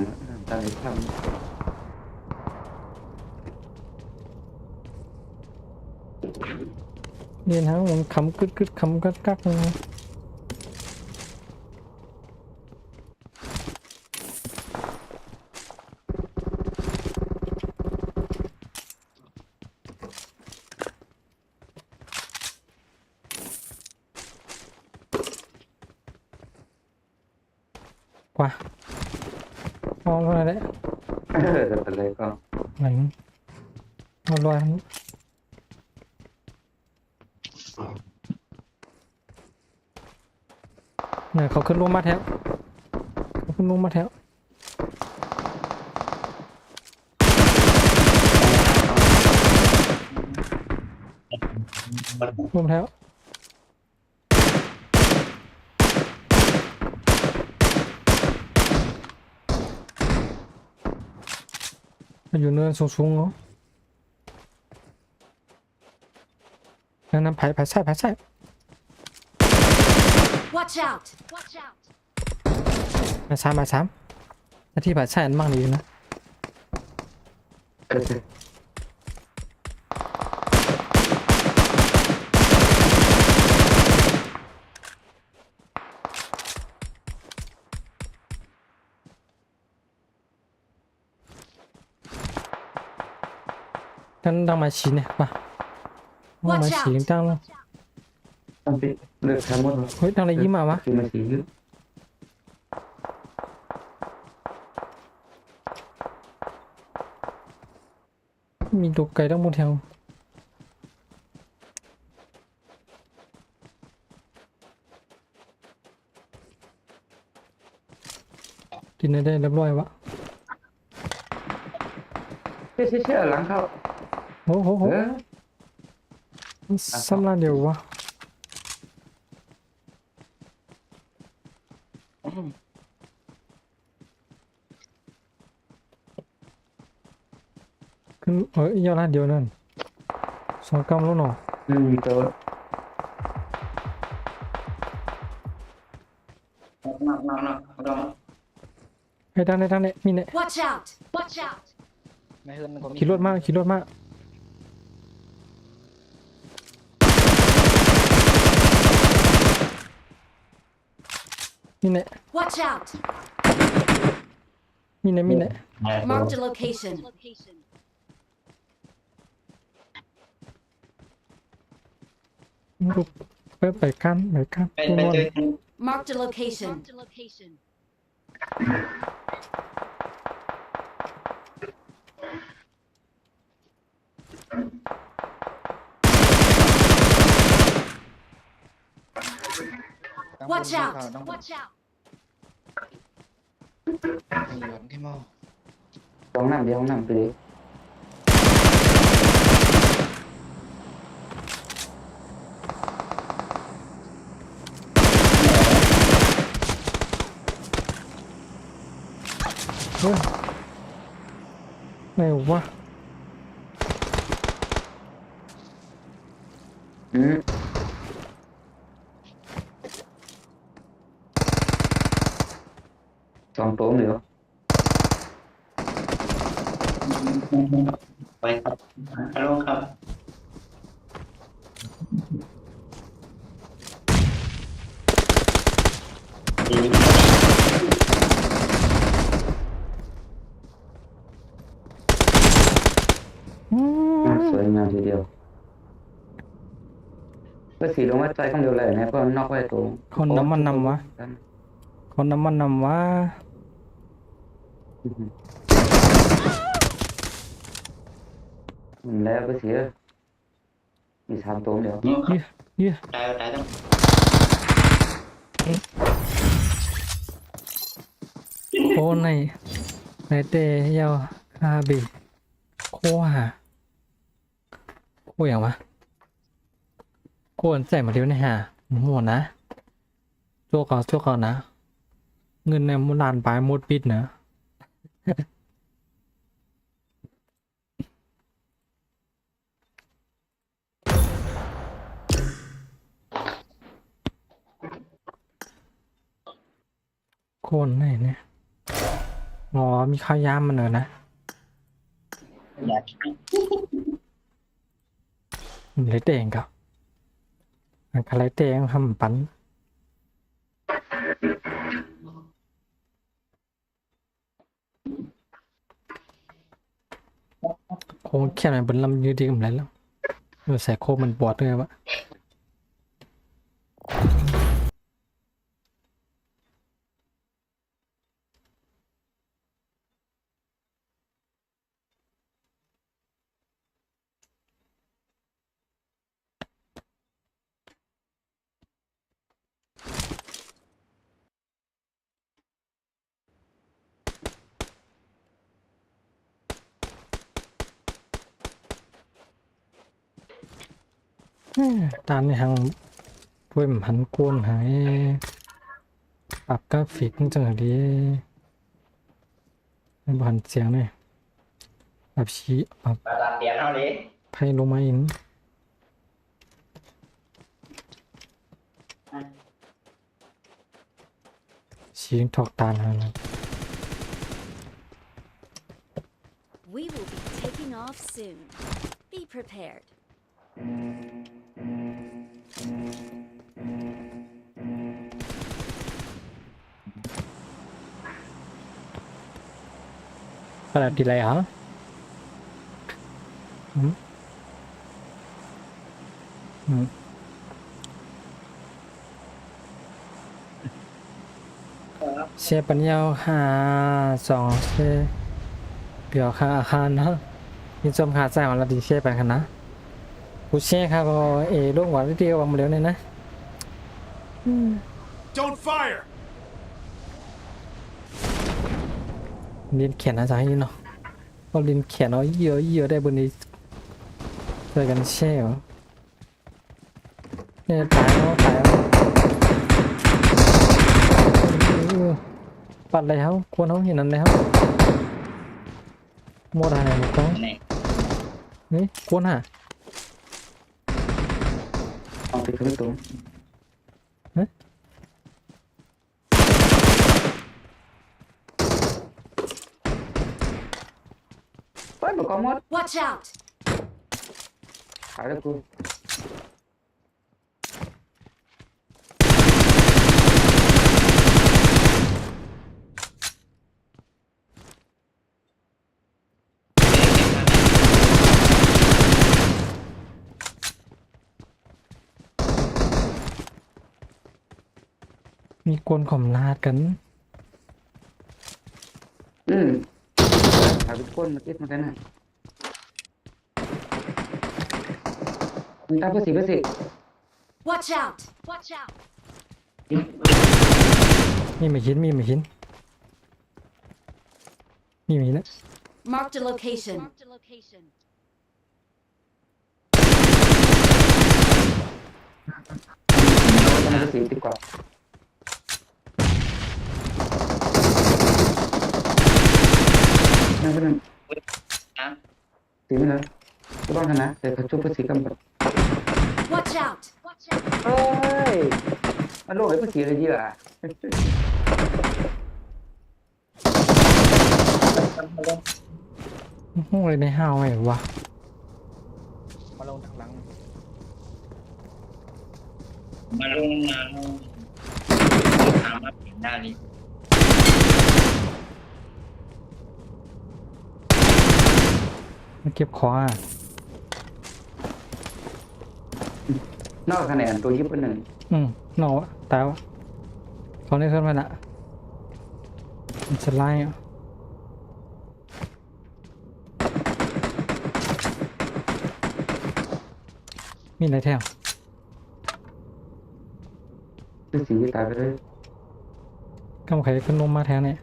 ตั้งอีกครั้ง
นี่นะมันคำกึดคำกักนะกว่าเอาอะไรได้
จะเป็นเลยก็
ไหนเอาลอยเนี่ยเขาขึ้นลงมาแถวเขาขึ้นลงมาแถวลงแถว มันอยู่เนินสูงๆเนาะนั่นไผ่ใส่
Watch out! Watch out!
มาสามหน้าที่ไผ่ใส่อันมั่งดีนะ
เออ
นั่นดังมาชีเนี่ยป่ะดังมาชีดังแล้ว
ต้องไปเลือกทั้งหมด
เฮ้ยดังอะไรยิ้มมาวะ
คือมันสียืด
มีตัวไก่ต้องบนแถวกินได้เรียบร้อยวะ
เชื่อหลังเข้า
โอ้โห
เออ
สำลักเดียววะขึ้นยอดละเดียวนั่น2 กรัมแล้วเนาะ
ตัวนอก
ไอ้ดังเนี่ยมีเนี่ย
Watch out! Watch out!
ไม่เฮิร์นก็มี
ขี่รถมากมีเนี่ย
Watch out!
มีเนี่ย
Marked a location.
ลูกไปกัน
ไป
ตัว
เจอ
Marked a location.
ต้อง
Watch
บน
out!
เขาต้อง
Watch out!
มีหลอนที่มอ
ห้องน้ำเดี๋ยวห้องน้ำไปเลย
เฮ้ยไหนวะ
2 ตัวเดี๋ยวไปครับฮัลโหลครับสวยงามทีเดียวก็สีลงไว้ใจข้างเดียวเลยนะเพราะนอกไว้ตรง
คนน้ำมันนำวะ
แล้วก็เสียมี3 ตัวเดียว
เหี้ย
ตายต้อง
โคในเตยาวคาบีโคอย่างวะโคอันใส่มาเดียวนี่ฮะหัวนะตัวก่อนนะ เงินในมุลานปลายมุดปิดนะโคนไหนเนี่ยอ๋อมีข้าวยามมันเหรอนะ
อยาก
lấy tiền cả cái lấy tiền hầm bắnโคแค่ไหนบนลำยืดดีกับไรแล้วใส่โคมันปวดเลยวะตามในทางเว้ยมันหันกวนหายปรับกราฟิกจังดีในบ้านเสียงเนี่ย แบบชี้แบบ
ปาตาเปลี่ยนเท่านี้
ไพ่ลงมาอินชี้ถอกตาลนะ
We will be taking off soon. Be prepared.
ขนาดดีเลยเหรออืมอืมเชฟปัญญาค่า2เชฟเปียวค่าอาคารนะยินชมค่าจ่ายของเราดีเชฟไปกันนะกูเชฟค่ะก็ลูกหวานที่เดียววางมาเร็วเนี่ยนะ
Don't fire!
ลินเขียนนะจ๊ะนี่เนาะก็ลินเขียนเอาเยอะได้บนนี้เจอกันเช่เหรอเนี่ยตายแล้วปัดอะไรเขาควรเขาเห็นนั่นแล้วโมดอะไรหมดต้อง
ไหน
นี่ควรฮะ
เอาไปขึ้นตัวเฮ้ยบอกก็หมด
Watch out!
ขายแล้วกู
มีกวนข่มลาดกัน
ขายทุกคนมาติดมากันนะมึงตามเพื่อสิ
Watch out! Watch out!
มีไม่หินนะ
Marked a location.
ตามเพื่อสิดีกว่านั่นก็นั่นสีไม่เลยก็ต้องชนะแต่เขาชุบเพื่อสีกำบัด
Watch out!
เฮ้ยมันโลกไอ้เพื่อสีเลยดีกว่า
ห้องเลยในห้าวไงวะ
มาลงทางหลัง
มาลงมาถามมาเปลี่ยนได้นี่
มาเก็บของอ่ะ
นอกคะแนนตัวยิบเป็นหนึ่ง
นอกตายวะเขาได้ขึ้นมาละมันจะไล่อ่ะมีอะไรแถว
เพื่อสีตายไปเลย
กำไข่ขึ้นนมมาแทนเนี่ย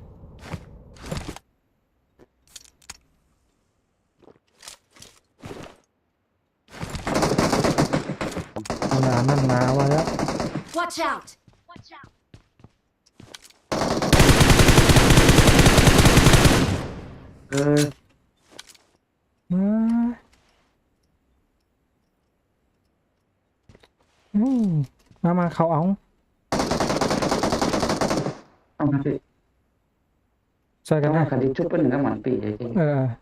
เอาหนานั่นมาว่าแล้ว
Watch out! Watch out!
มามาเขาเอา
เอามาสิ
ช่วยกัน
ก็ได้
นะ
คดีชุบเป็นหนึ่งก็หมันปีไอ้ที่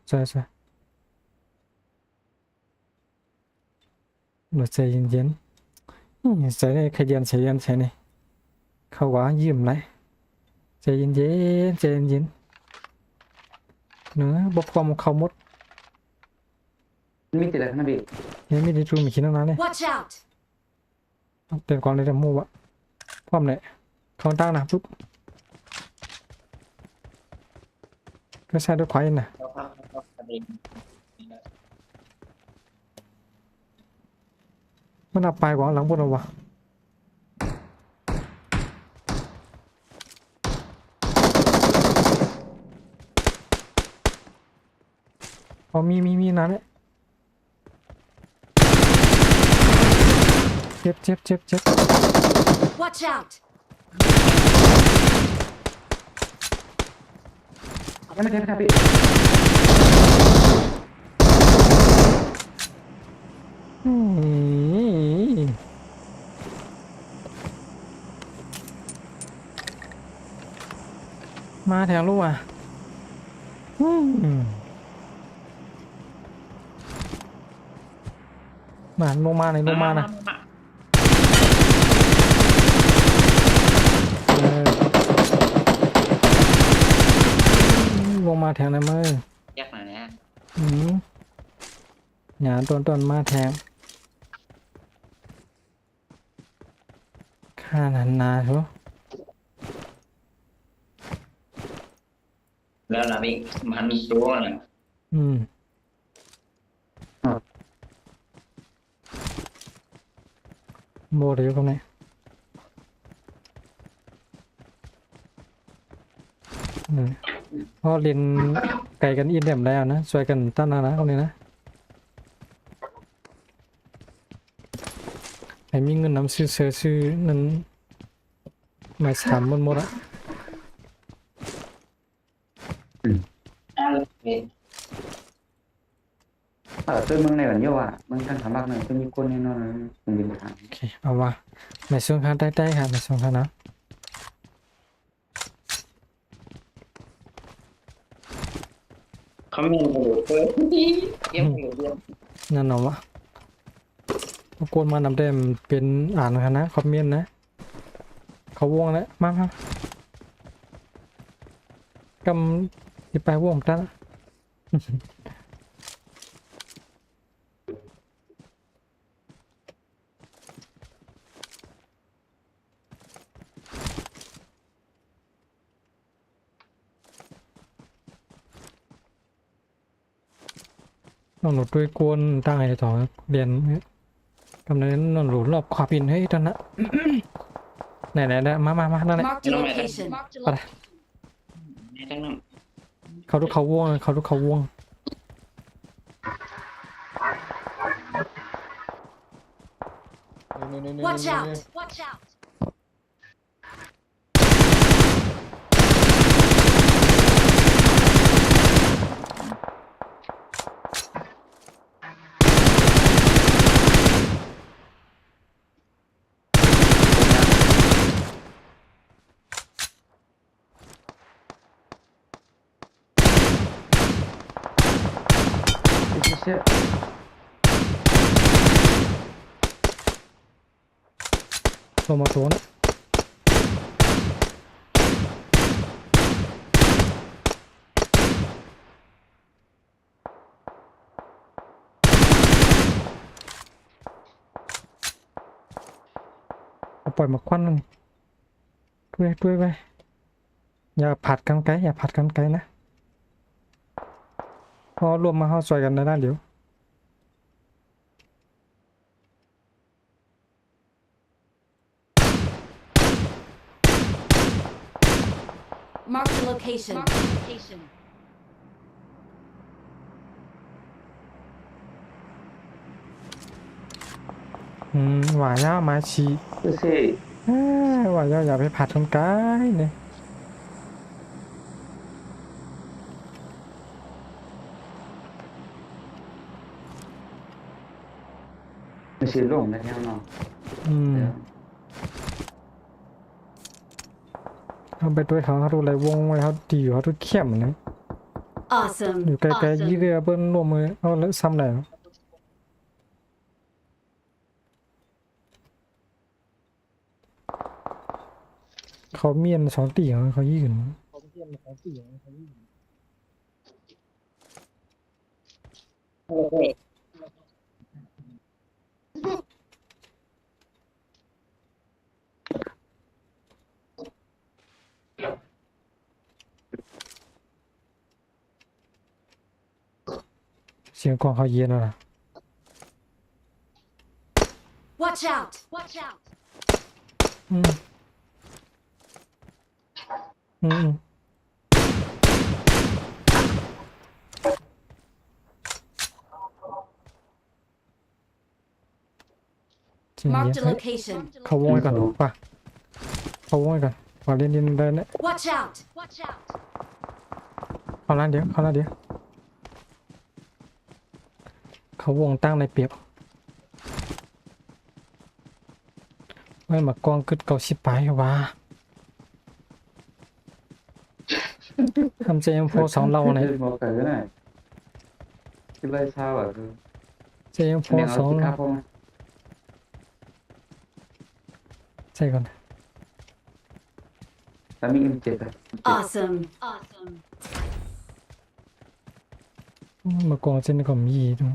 ช่วยหนูใจเย็นๆใจได้ขยันใช่ไหมเขาว่ายิ้มเลยใจเย็นเนื้อบกความเขาหมด
มีติดอะไรนะพี่
ยังไม่ได้จูมีคิดตั้งนานเลย
Watch out!
เดินก่อนเลยแต่มูวะพร้อมเลยเขาตั้งนะปุ๊บก็ใช้ด้วยควายนะมันอับไปกว่าหลังบนเอาวะอ๋อมีนะเนี่ยเจ็บ
Watch out!
ยังไม่ใช่ครับพี่
มาแทงลูกอ่ะอืมมาลงมาเลยลงมานะเออลงมาแทงเลยมั้ย
แยกหน่อยนะ
อืมหยาต้นมาแทงข้านันนาทุ
แล้วเราอีกมันมีตัวน่ะ
อืมโบเดี๋ยวตรงไหนพอเรียนไก่กันอินเดียมแล้วนะช่วยกันตั้งนะตรงนี้นะไอ้มีเงินนำซื้อนั้นมาสามหมดอะ
tôi mừng này vẫn nhiều à mừng thằng thằng bạc này tôi như con nên nó cùng bình thản
โอเคเอาว่าในช่วงข้างใต้ๆค่ะในช่วงข้างนะ
เขามีกระโดดเพิ่มเยี่ยมอยู่เยี่ยม
นั่นเนาะวะพวกคนมานำเต็มเป็นอ่านกันนะคอมเมนต์นะเขาวงแล้วมากำที่ไปวงตั้ง น้องหนูด้วยกวนตั้งไอ้ต่อเรียนกำลังน้องหนูรอบขวาปินให้ตอนนั้น ไหนมานั่นแหละ
Marked a location.
ไม่ต้องนั่ง
เขาทุกเขาวงเขาทุกเขาวง
Watch out! Watch out!
ลงมาตัวนะเอาปล่อยมาควันนึงด้วยไปอย่าผัดกันไกลนะพอรวมมาเข้าซอยกันในด้านเดียว
Marked a location. Location.
หวายย่ามาชี
tôi sẽ
หวายย่าอย่าไปผัดกันไกลเนี่ย
mình sẽ lủng ra theo nó
เขาไปด้วยเขาดูอะไรวงไว้เขาดีอยู่เขาดูเข้มนะ
Awesome.
อยู่ไกลๆยี่เรือเบิ้ลรวมมือเอาแล้วซ้ำไหนเขาเมียนสองตีของเขายี่ขึ้น เสียงกองเขาเย็นแล้วนะ
Watch out! Watch out!
อืมจริง
Marked a
เนี่ย
location.
เขาวงไว้ก่อนป่ะเขาวงไว้ก่อนขอเล่นได้เนี่ย
Watch out! Watch out!
เขาล้านเดียวเขาวงตั้งในเปรียบไม่มากองกึดเกาสิบไปว่า ทำเจมโฟสองเราเนี่ย
บอกเกิดน่ะคือเลยเช้าอ่ะคือ
เจมโฟ
แม่งเอา
สอง
ที่
เรา
ข้าวพง
ใช่ก่อน
แต่มี M7 อ่ะ
Awesome. Awesome.
มากองเส้นก็มีตรง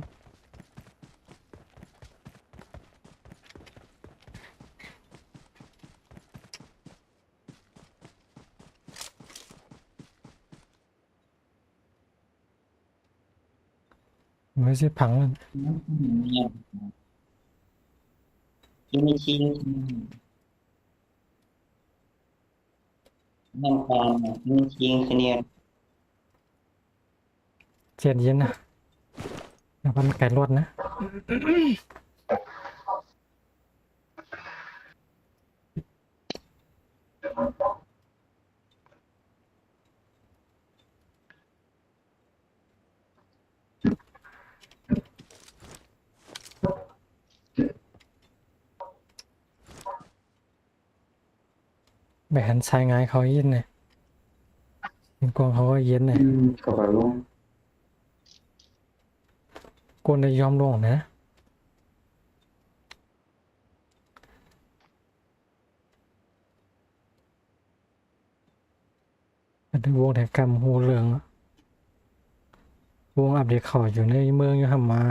ไม่ใช่พังเลย
ยังไม่ชิงน้ำตาลยังไม่ชิงคะแนน
เจียนเย็นนะอย่าพันไก่รวดนะแบหันชายงายเขาเย็นเนี่ยเป็นกองเขาก็เย็นเนี่ย
ก็แบบลง
กวนได้ยอมลงนะอันนี้วงแถกรรมหูเหลืองอะวงอับเดตเขาอยู่ในเมืองอยู่หำมา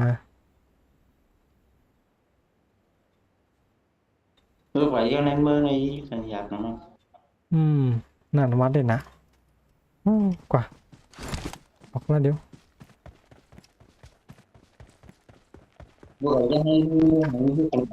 phải vôในเมืองไอ้สัญญาณเนาะ
น่าอนุมัติเลยนะกว่าบอกแล้วเดี๋ยว
vừa cho hay những cái công việc này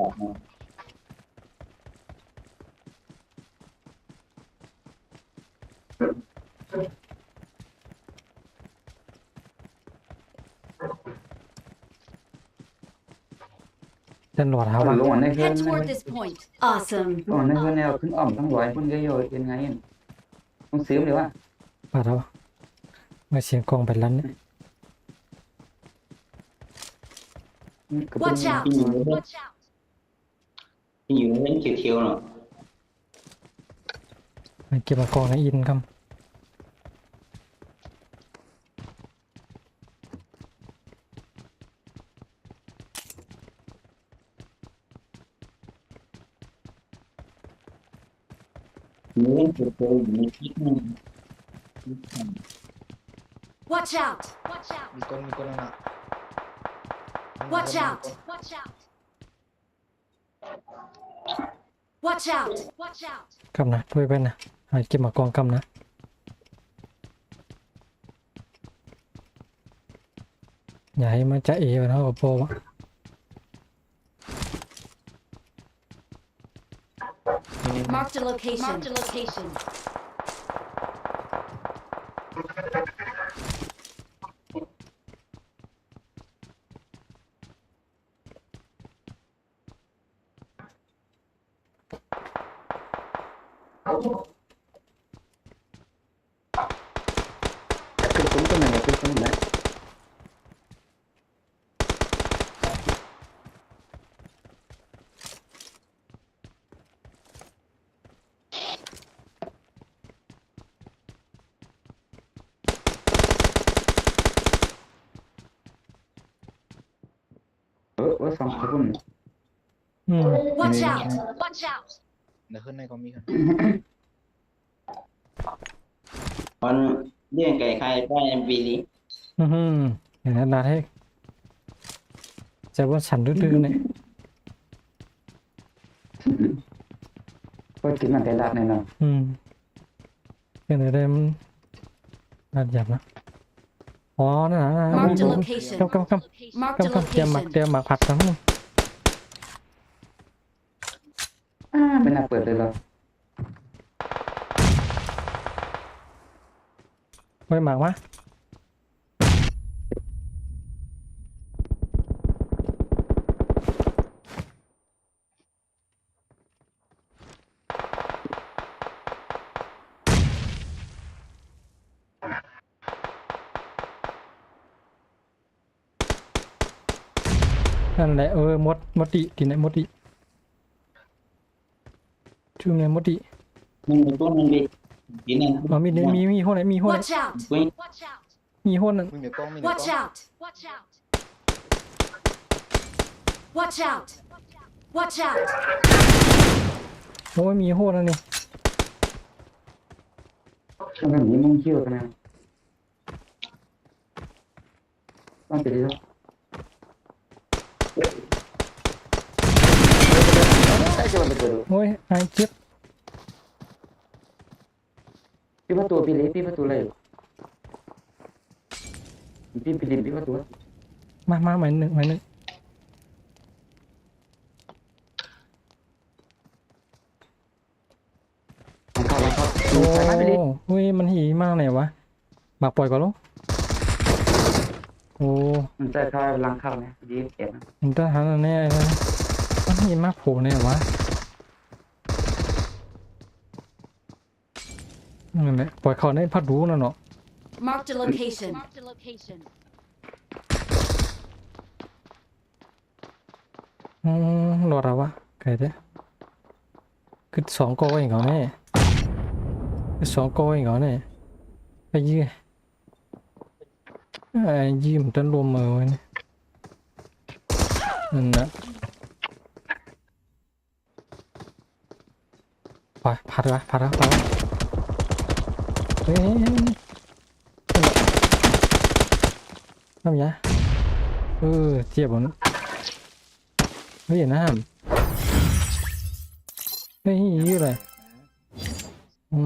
tên lọt hả
ล
bạn
งอันนี้เพื่อน
Head toward this point. Awesome.
ลงอันนี้เพื่อนแนวขึ้นอ่อมทั้งร้อยคนก็โยนยังไงต้องซื้อเลยว่า
bà đâu mà xiên con phải lăn đấy
Watch out. Watch out.
nhiều đến chiều chiều rồi
mày kêu bà con nó in không
nhiều đến chiều chiều mình biết
Watch out. Watch out.
มีคนนั่นน่ะ
Watch out. Watch out. Watch out. Watch out.
cầm nè thôi bên nè mày kêu bà con cầm nè nhảy mà chạy vào nó ở vô á
Marked a location. Marked a location.
Cái súng cái này là cái súng đấy. Xong cái con này.
Watch out. Watch out.
เดี๋ยวขึ้นในก็มีครับ
còn riêng cái khai ba em vì lý
อย่างนั้นนาให้จะว่าฉันดื้อๆเนี่ย
Có kiếm là cái lạt này nào.
เป็นอะไรได้มันน่าหยับนะอ๋อนั่นนะ
Marked a location.
กำ
Marked a
เตรียมหมัก
location.
เตรียมหมักผัดกัน
Bên nào ปิดเลยเหรอ
ไว้หมักวะ นั่นแหละมดดิที่ไหนมดดิชื่อไงมดดิ
mình tốt hơn đi
Kỹ năng.
อ๋อมีหัวไหนมีหัวไหน
Watch out!
Quên.
Watch out!
มีหัวนึง
มึงเดี๋ยวกล้องมีเดี๋ยว
Watch
กล้อง
out! Watch out! Watch out! Watch out!
โอ้ยมีหัวแล้วนี่
มันเป็นอย่างนี้มึงเชื่อกันนะต้องติดดิครับใช่จะมันเป็นตัวดู
โอ้ยไอ้เจ็บ
พี่ประตูพี่เล็กพี่ประตูเลยพี่ปิดพี่ประตู
มาหมายหนึ่งหมายหนึ่ง
เข้าแล้วครับ
โอ้
ใส่ไม้ไปดิ
เฮ้ยมันหีมากไหนวะบักปล่อยก่อนลูกโอ้
มันจะเข้าลังเข้านะดีเอ็ดนะ
มันทหารแน่เลยมันหีมากโผล่เนี่ยวะนั่นแหละปล่อยเขาในพัดรู้นั่นเนาะ
Marked a location. Marked a location.
รอดแล้ววะไก่เด้คือสองโกเองเหรอเนี่ยคือสองโกเองเหรอเนี่ยไปยื้อยื้อมันจะรวมมือไว้เนี่ยนั่นนะไปพัดวะเฮ้ยทำยังเจ็บบนเฮ้ยน้ำเฮ้ยยื้อเลยอ๋อ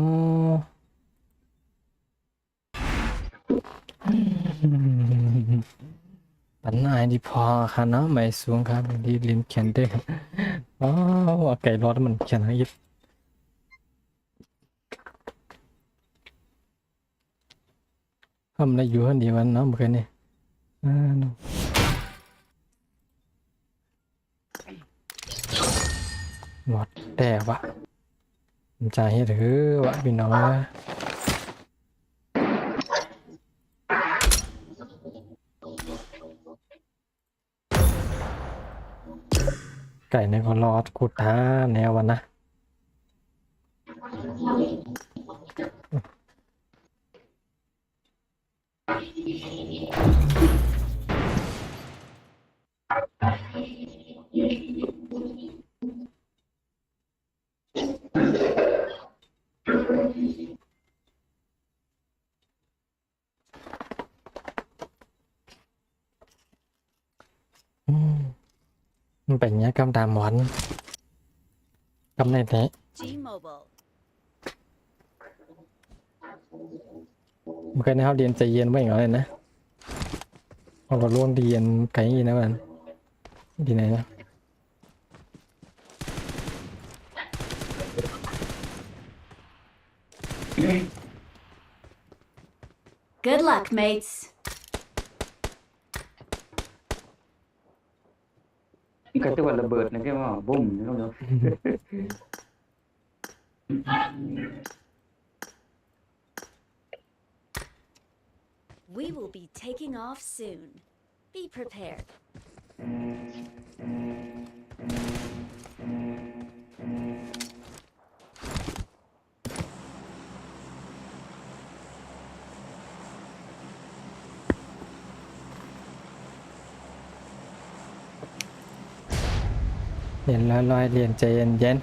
ปัญหาที่พอค่ะเนาะไม่สูงครับดีลินเขียนได้อ๋อไก่รอดมันเขียนให้ยิบทำอะไรอยู่คนเดียววันเนาะเหมือนกันนี่หมดแต่วะมันจะให้หรือวะพี่น้องไก่ในก็รอดกูท้าแนววันนะมันเป็นอย่างนี้กำดามหวานกำในแท้
G-Mobile.
เมื่อกี้เขาเรียนใจเย็นไว้อย่างไรนะเราก็ร่วมเรียนไกลยี่นะมันดีไหนนะ
Good luck, mates.
ก็ตัวระเบิดนะแค่ว่าบุ้มนี่ก็เนาะ
We will be taking off soon. Be prepared.
เรียนลอยๆเรียนใจเย็น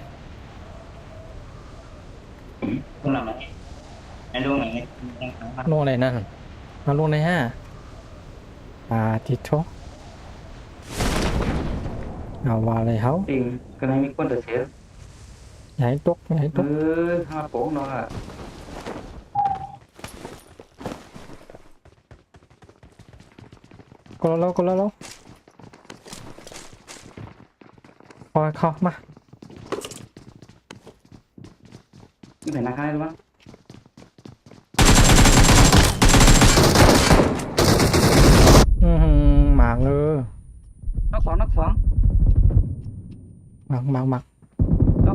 Không làm này. Anh luôn này. Em thắng mắt.
ๆลงอะไรนั่นมาลงใน5ทิโตเอาว่าอะไรเขา
จริงก็เลยมีคนเดือดเสีย
อย่าให้ตกอย่าให้ตก
ห้าโป่งเนาะ
ก็แล้วพอเข้ามา
นี่เป็นนักข่าวหรือเปล่า
หมากเลย
นักสอง
หมาก
นอก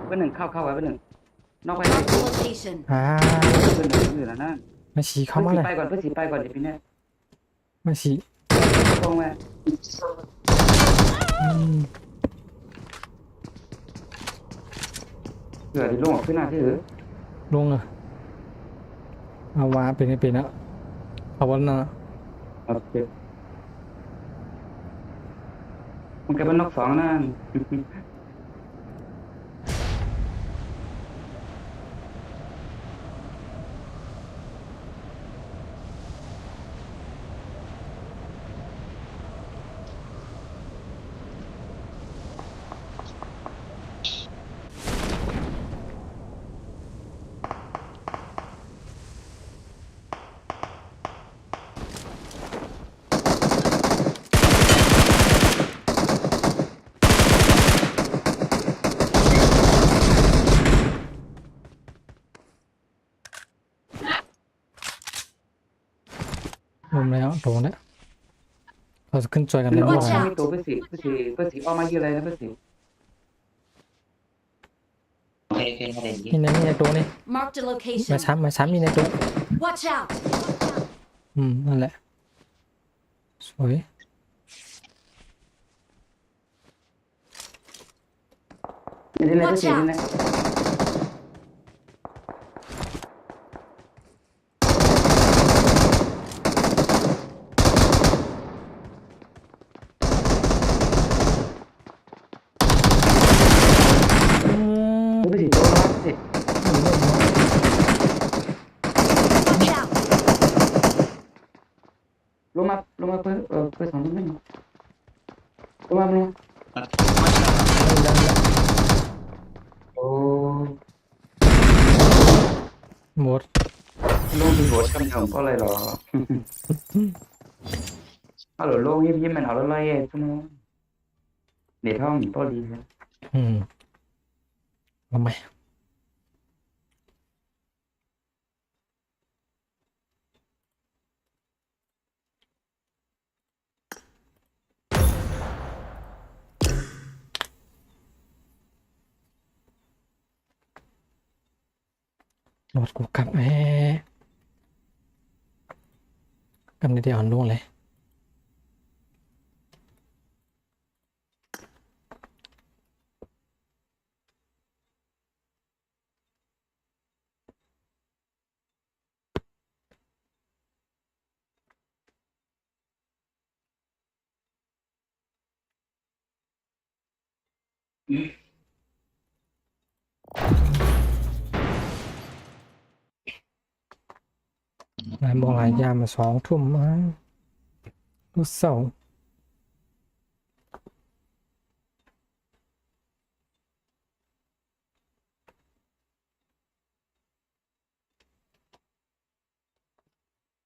เป็นหนึ่งเข้าไว้เป็นหนึ่งนอกไป
Marked a location.
เป็นหนึ่งอื่นนะ
ไม่ฉีเข้ามาเลย
ไปก่อนเพื่อสีไปก่อนเดี๋ยวพี่เนี่ย
ไม่ฉี
ตรงแม่
ม
ผื่อที่ลงออกขึ้นหน้าที่หรือ
ลงอ่ะเอาวาเป็นไงเป็นแล้วเอาวันน่ะ
โอเคมันก็เป็นนกสองนั่น
ลงแล้วโดนแล้วเราจะขึ้นจอยกันแล้ว
Watch
ว่า
out มีตัวเพื่อสิออกมาเยอะเลยนะเพื่อสิ
โอเคโอเคมาเด่นดี
นี่ในตัวนี่
Marked a
มา
location.
ช้ำนี่ในตัว
Watch out!
นั่นแหละสวย
นี่เพื่อ
Watch
สิ
out
นี่
อืม
เพื่อสิตัวละสิ
Watch out!
ลงมาเพื่อสองตัวไม่ลงมา โอ้
หมด
ลงที่หัวกำยำก็เลยหรอฮัลโหลลงยิ้มมันเอาละไรชั่วโมงเดี๋ยวท่องตัวดีครับ
ทำไมรถกูกลับกลับในเดียวอ่อนลงเลยหลายโมงหลายยามมา2 ทุ่มรู้เศร้า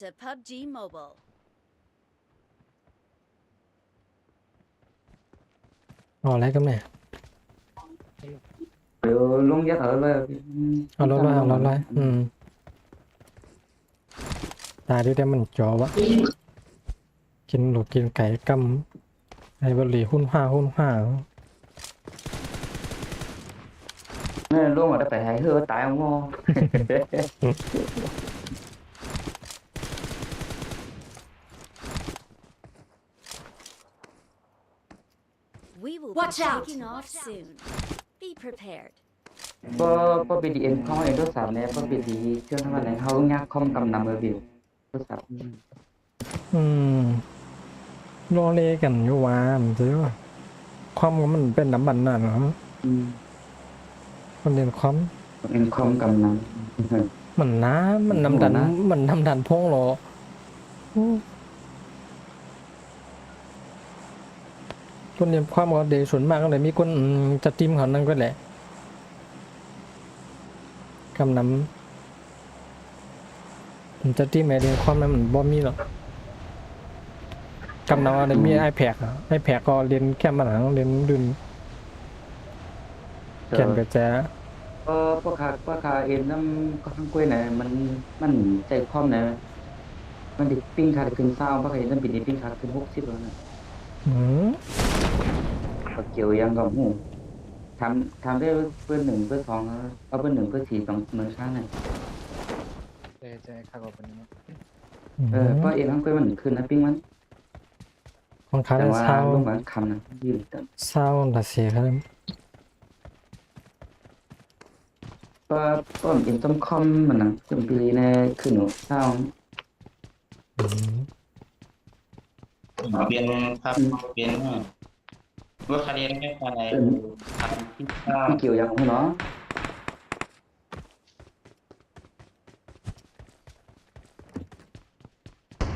To PUBG Mobile.
เอาอะไรกันเนี่ย
เดี๋ยวลงยัดởเลย
เอารถเลยตายด้วยแต่มันจอวะกินหลูกกินไก่กำไอ้บะหรี่หุ้นผ้า
เนี่ยลงมาได้ไปหายเหือตายเอางอ
We will
Watch
be
out!
taking off soon. Be prepared.
ก็บีดีเอ็นเขาเอ็นโทรศัพท์เนี่ยก็บีดีเชื่อว่าไหนเขางักคอมกำนำเบอร์บิวโทรศัพท์
รอเลกันอยู่ว่ามันจะว่าความมันเป็นน้ำบันน่ะเนาะมันเรียนความ
เอ็นคอมกำน
มันน้ำมันน้ำดัน
โอ้นะ
มันน้ำดันพงหรอคนเรียนความก็เดส่วนมากก็เลยมีคนจะจิ้มเขานั่นก็แหละกำน้ำมันจะจิ้มไอเดียความนั้นมันบ่มีหรอกกำน้ำอะไรมี iPad อ่ะ iPad ก็เรียนแค่มันหนังเรียนดุน
ำ
เขียนกับแจ๊
พวกขาเอ็นน้ำก็ข้างกล้วยเนี่ยมันใจคอมเนี่ยมันดิปิ้งขาดขึ้นเศร้าพวกเอ็นน้ำบิดปิ้งขาดขึ้น60แล้วนะ
อืม
ก็เกี่ยวยังกับหูทำได้เบอร์1เบอร์2เอาเบอร์1เบอร์4ต้องเหมือนข้างน่ะ
ใจข้าก็เป็นนะ
เพราะเอ็นข้างกล้วยมันขึ้นนะปิ้งมัน
ของเขา
แต่
ได้
ว่า
เศร้า
ลงมาคำนะยืนแต่
เศร้าละเสียครับ
ก็เป็นต้มคอมมันนะจมปีในคือหนูเศร้า
อืม
เปลี่ยนครับเปลี่ยนว่าคดีไม่ไปทำที่ข้าว
พี่เกี่ยวยังหัวเนาะ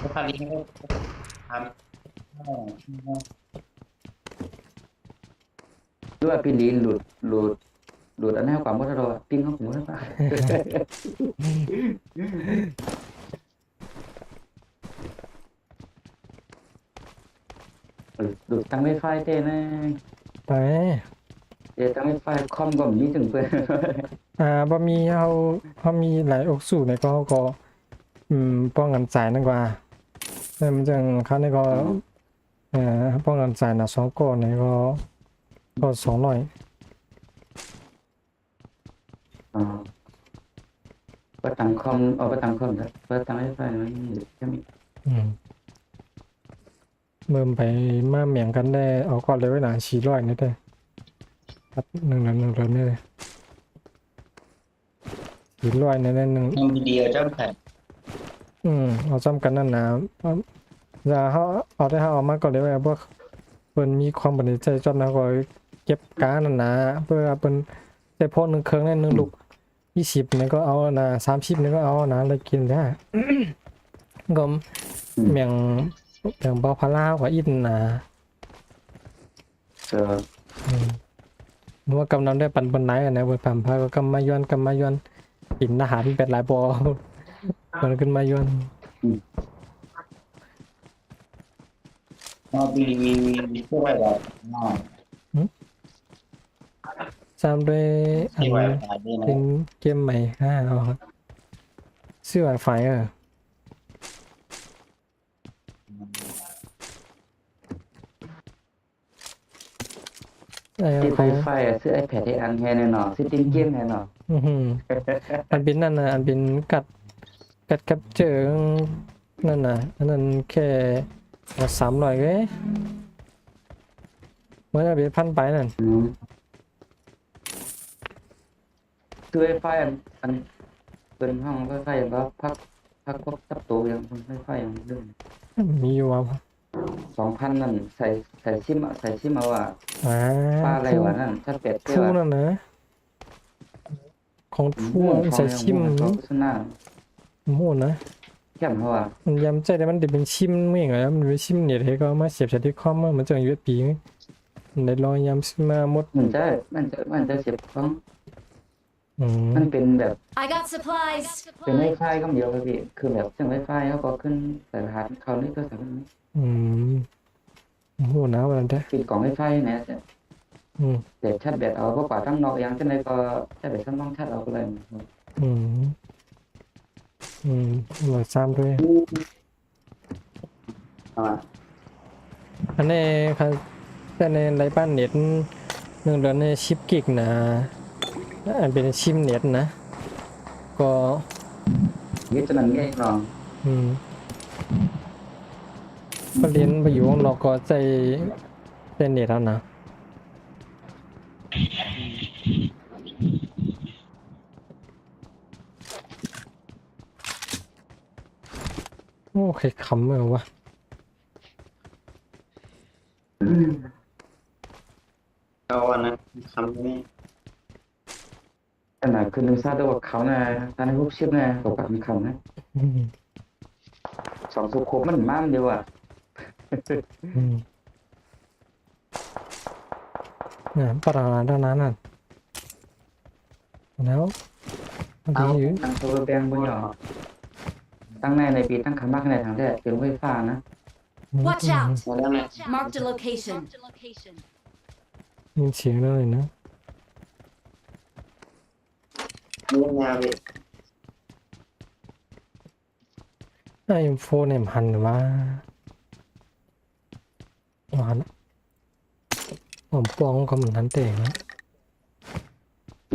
ว่าคดีไม่ทำ
ด้วยพี่ลีหลุดอันนี้ความว่าเราปิ้งเขาหัวป่ะหลุดตั้งไม่ไฟเต้นะ
ไป
เดี๋ยวตั้งไม่ไฟคอมก็มีถึงเพื่อน
บ่มีเขามีหลายอกสูในก็ป้องกันสายนั่นกว่าแต่มันจังเขาในก็ป้องกันสายนะ2ก้อนในก็200
อ๋อประตังคอมเอาประตังคอมครับประตังไม่ไฟมันจะมี
เบิ่มไปมาเหมียงกันได้เอาก่อนเลยไว้หนา400นี่เด้อครับ1นี่เลย400ในนั้นนึง
ทำวิดีโอเจ้าแผ่น
เอาซ้ำกันนั่นนะอย่าเขาเอาได้เขาเอามาก่อนเลยว่าพวกเพิ่นมีความบันใจจนนะก็เก็บการนั่นนะเพื่อเพิ่นได้พอ1เครื่องได้1ลูก20นี่ก็เอานะ30นี่ก็เอานะเลยกินได้ ก็เมียงเบาพาราว่าอินนะ
เจอ
นึกว่ากำนำได้ปันบนไหนกันนะเว้ยปั่มพาก็กำมาย้อนกินอาหารเป็ดหลายบ่มันขึ้นมาย้อน
มีช่วยเรา
ซ้ำด้วยอัน
ที่ว่าขายด้วยนะ
เป็นเกมใหม่เอาครับซื้อ Wi-Fi
ที่ไฟ
เขา
ไฟซื้อ iPad ให้อันแฮนเนาะซื้อติ้งเกมแฮนเนาะ
อันเป็นนั่นนะอันเป็นกัดแคปเจอร์นั่นน่ะอันนั้นแค่300เอ้ยเมื่อเป็นพันไปนั่น
ซื้อไฟอันเป็นห้องไฟอย่างก็พักพวกตับโตอย่างไฟอย่างเรื่อง
มีอยู่ว่า
2,000นั่นใส่ซิมเอาอ่ะ
อ่า
ป้าอะไรวะนั่นถ้าเป็ด
ทูนั่นนะของทูใส่ชิม
โฆษณา
โหดนะ
แก้มเขาอ่ะ
มันยำใจแต่มันเป็นชิมไม่เหรอมันเป็นชิมเนี่ยเฮ้ก็มาเสียบใส่ที่คอมมันจะ USB มันได้ลอยยำมาหมด
มันจะเสียบของ
อืม
มันเป็นแบบ
I got supplies.
เป็นไวไฟก็เดียวครับพี่คือแบบเสียงไวไฟเขาก็ขึ้นใส่รหัสเขานี่ก็สามารถ
อืมโหนะวันนั้นแต่
ปิดกล่องไวไฟเนี่ย เดี๋ยวชัดแบตเอาก็กว่าทั้งนอกอย่างเช่นไรก็ชัดแบตทั้งนอกชัดเอาก็เลย
อืมอร่อยซ้ำด้วยอันนี้ครับแต่ในไรบ้านเน็ตหนึ่งเดือนในชิปกิกนะอันเป็นชิมเน็ตนะ ก็
นี่จะนั่นไงลอง
ก็เรียนไปอยู่ข้างนอกก็ใจเน็ตแล้วนะโอ้ใครขำเลยวะ
เอาอันนั้นคำนี้
อันไหนคือหนึ่งซาตัวเขานะตอนนี้พวกชิปนะตกกับคำนะสองสุโคมันมั่นเดียวอ่ะ
เนี่ยปราณด้านนั้นน่ะแล้วมัน
เอา
ดีอยู่
ตั้งโซลาร์แบงบนหยอตั้งในปีตั้งคันมากในทางแท้เป็นไฟฟ้านะ
Watch out.
แล้วเนี่ย
Marked a location.
ยินเสียงเลยนะ
นี่แนวดิ
ไอ้โฟนเนี่ยหันว่าหวานผมปองก็เหมือนทันเตะนะ
เ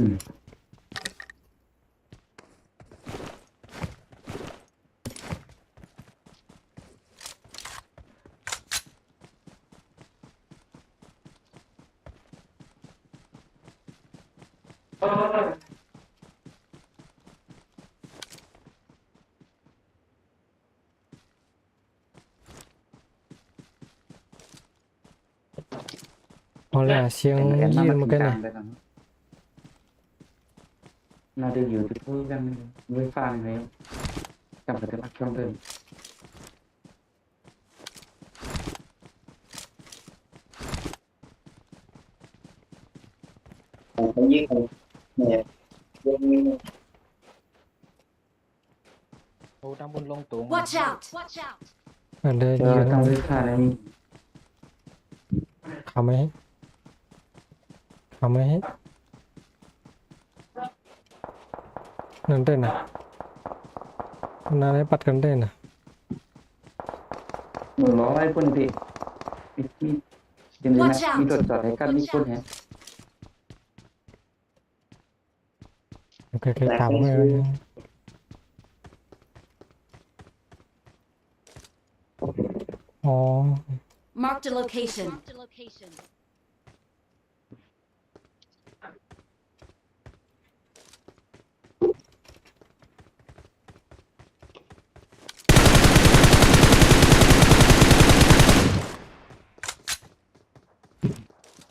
เอาล่ะเสียง
แอนมา
ยืน
มา
มัน
ถึ
กัน
งก
น่ะ
ลางได้แล้วน่าจะอยู่ที่พูดกันไม่ฟังเลยจำเป็นช่วงเดิน
ผมยิงผมเนี่ยยิง
โอ้ตั้งบนลงตรง
Watch out! Watch out!
อันเดิน
เจ
ยื
อน ต้องวิชาอะไรนี่
เขาไม่ให้เขาไม่ให้นั่นได้น่ะนั่นได้ปัดกันได้น่ะ
หนูร้อยคนพี่มีเดี๋ยวนี้นะมีตรวจสอบให้กันมีคนแฮะ
เคยตามไว้อ๋อ
Marked a location. Marked a location.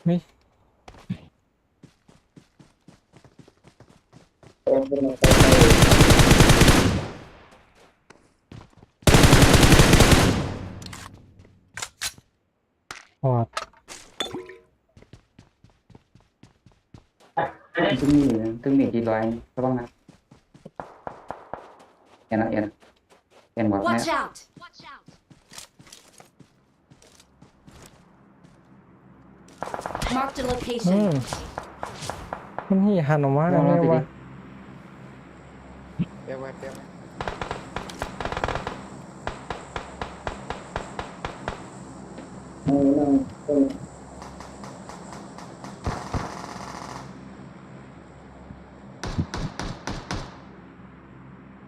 ไม่ปอด
ตึงมีกี่ร้อยระวังนะเอ็นนะเอ็นเอ็นบอกแม่
Watch out! Watch out! Marked a
อื
location.
มมันหี่หันออกมาแล้วไงวะ
แปลว่าแปลว่า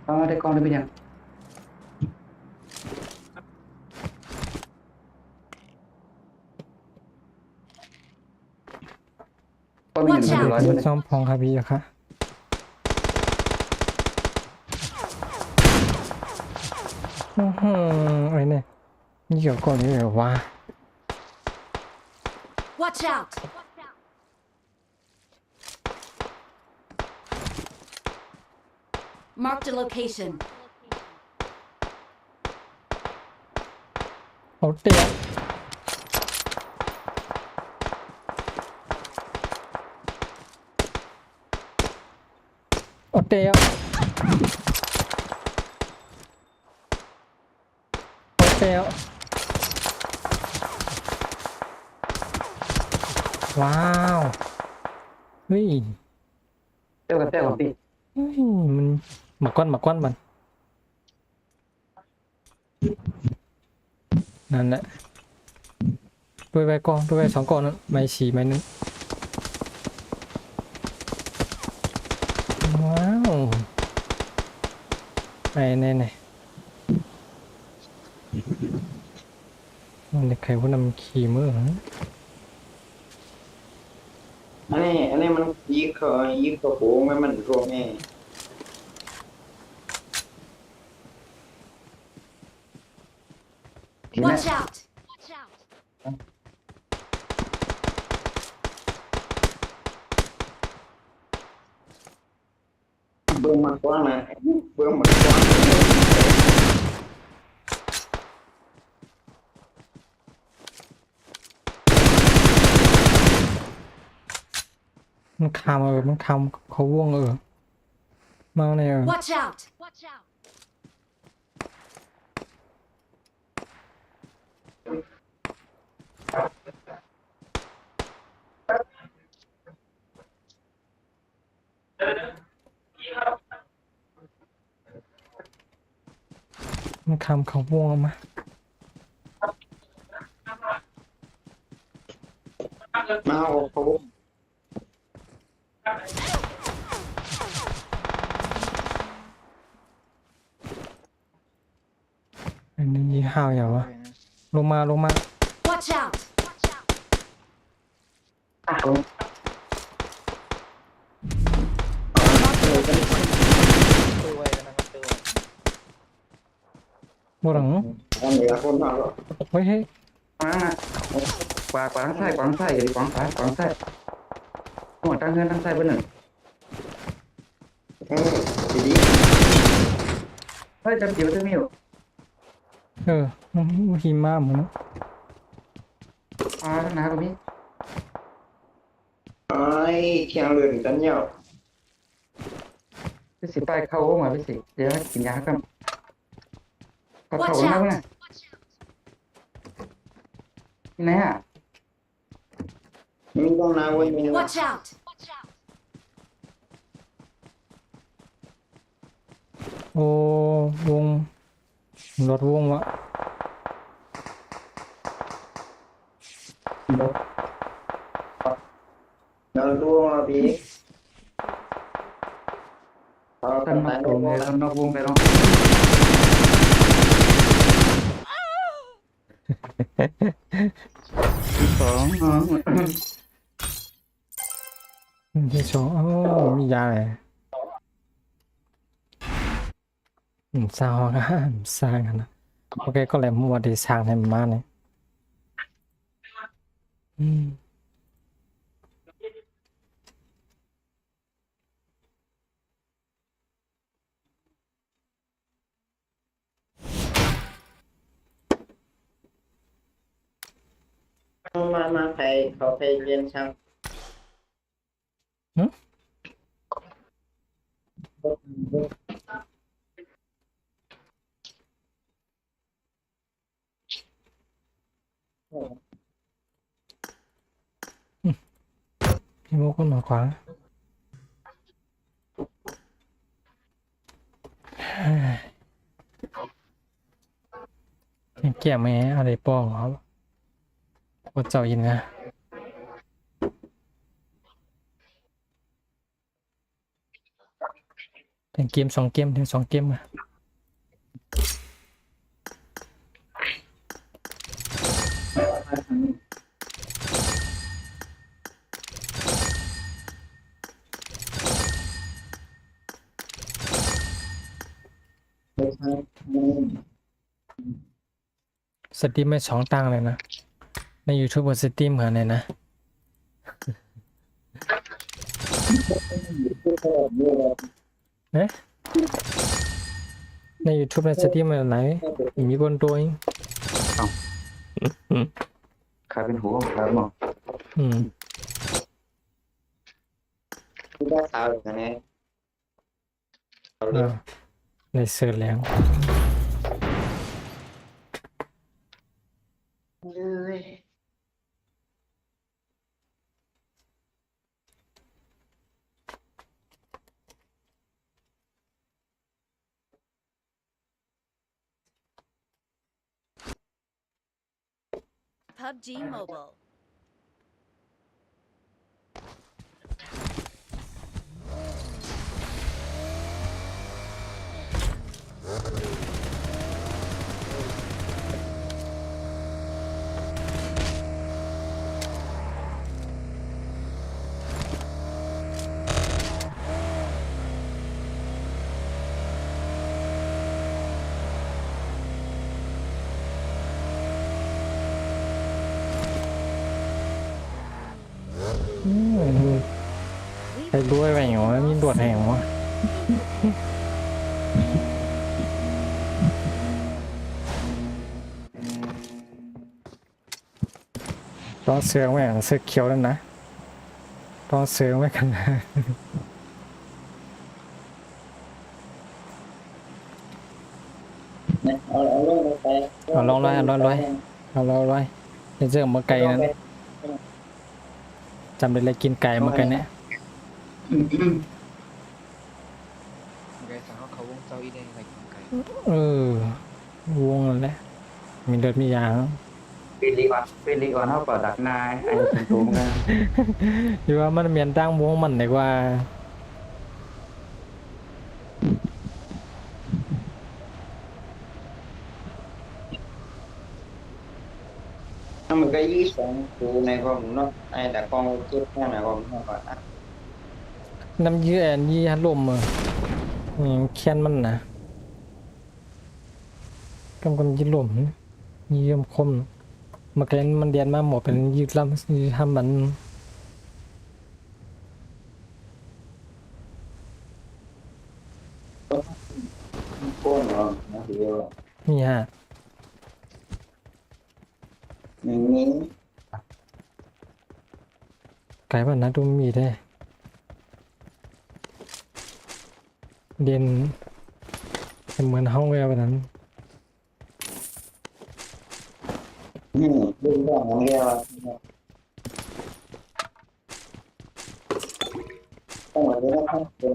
เอาได้กล้องได้เป็นยังก็มีหนึ่งร้อย
เดี๋
ค
ยวน ซ่อมพองครับพี่อะค่ะไอ้เนี่ยนี่เกี่ยวก่อนนี่เหรอวะ
Watch out! Marked a location.
เอาเตะเอาเตะเอาเตะว้าวเฮ้ย
เต้ากับเต้ากับพี่
เฮ้ยมันหมาก้อนมันนั่นแหละด้วยใบกองด้วยใบสองกองนั้นใบสีใบนึงว้าวไอ้แน่มันเด็กใครผู้นำขี่มือฮะ
อันนี้มันยิงเขาโค้งไม่มันโค้งแม่
Watch out! Watch out!
เบิ่งมากกว่านะเบิ่งมากกว่า
มันคำมันคำเขาว่วงมาเนี่ย
Watch out! Watch out!
มันคำเขาว่วงมา
มาเอาเขา
อันนี้ยี่ห้าวอย่างวะลงมา
Watch out! Watch out!
ตัวไว้กันนะครับตัวไว้
บหลัง
อันนี้คนมาแล้ว
เฮ้ย
มา กว่าทางซ้ายกว่าทางซ้ายอย่าไปกว่าทางขวากว่าทางซ้ายหัวตั้งเงินทางซ้ายเบอร์หนึ่ง
เฮ้ยดี
เฮ้ยจำเจียวจะมีอยู่
หิมะหมัน
ทางหน้าก็มี
ไอ้เที่ยงเรือนกันเนี่ย
พี่สิไปเข้าห้องมาพี่สิเดี๋ยวให้กินยากันก็เข้าห้องแล้วนะที่ไหนอ่ะ
มีกองนาไว้มี
Watch out!
โอ้วงรถวงวะ
เราดูมาบีเอา
กันน
ตา
อย ก
ดู
วงเลยกันนอกวงไปลองสอง
ที่สองมียาอะไรสร้างห้องอาหารสร้างกันนะโอเคก็เลยมัวดีสร้างให้มันมาเนี่ย
มาใครเขาไปเรียนช่าง
พี่มุกก็มาขวางยังเกี่ยไหมอะไรป้องครับว่าเจ้ายินนะเป็นเกม2 เกมถึง2 เกมอะสตรีมไม่2 ตังค์เลยนะใน YouTube ก็สตรีมเหมือนเลยนะใน YouTube ในสตรีมแบบไหนมีคนตัวเอง
ขาเป็นหัวขาหมอ
ที่ได้สาวอย่างนี้
ในเสิร์ชแล้ว
เลย
PUBG Mobile. We
ใครด้วยไปอย่างวะมีดวดแหงวะต้องเสือไว้เสือเขียวแล้วนะต้องเสือไว้กันนะ
เอาลงไป
เอาลองร้อยเอาร้อยจะเจอมาไก่นั้นจำได้เลยกินไก่มาไก่เนี่ย
ไงสั่งเขาวงเจ้าอีแดงอะไรของไก่
วงนั่นแหละมีเลือดมียาง
เป็นลีกอนเท่ากับดักนายไอ้ถึงตัวมึงนะ
อยู่ว่ามันเมียนตั้งวงมันดีกว่า
ถ้ามันก็22ดูในความเนาะไอ้แต่กองเก็บแค่ไหนความเนาะก่อนนะ
น้ำยื้อแอนยี่ฮัดลมแค้นมันนะกำกันยี่ลมยี่ยมคม mà cái mình điện mà mộtเป็นยืดลำทำมัน
ก้นเหรอนะเดียว
นี่ฮะ
อย่างนี้
ไก่บ้านนะดูมีได้เด่นเป็นเหมือนห้องแววแบบนั้น
เรื่องของเรียกว่าต้องมาเรื่องของเป็น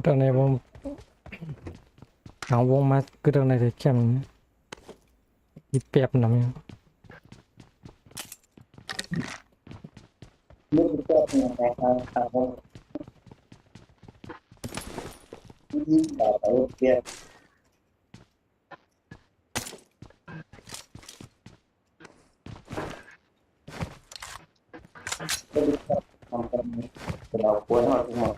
ตอนนี้ผมเอาวงมาคือตอนนี้จะเข้มอีเปียบหน่อย
เรื่องแก้ปัญหาทางยิ่งต่อไปเปลี่ยนก็ดูทำกันเราควรหอดหมด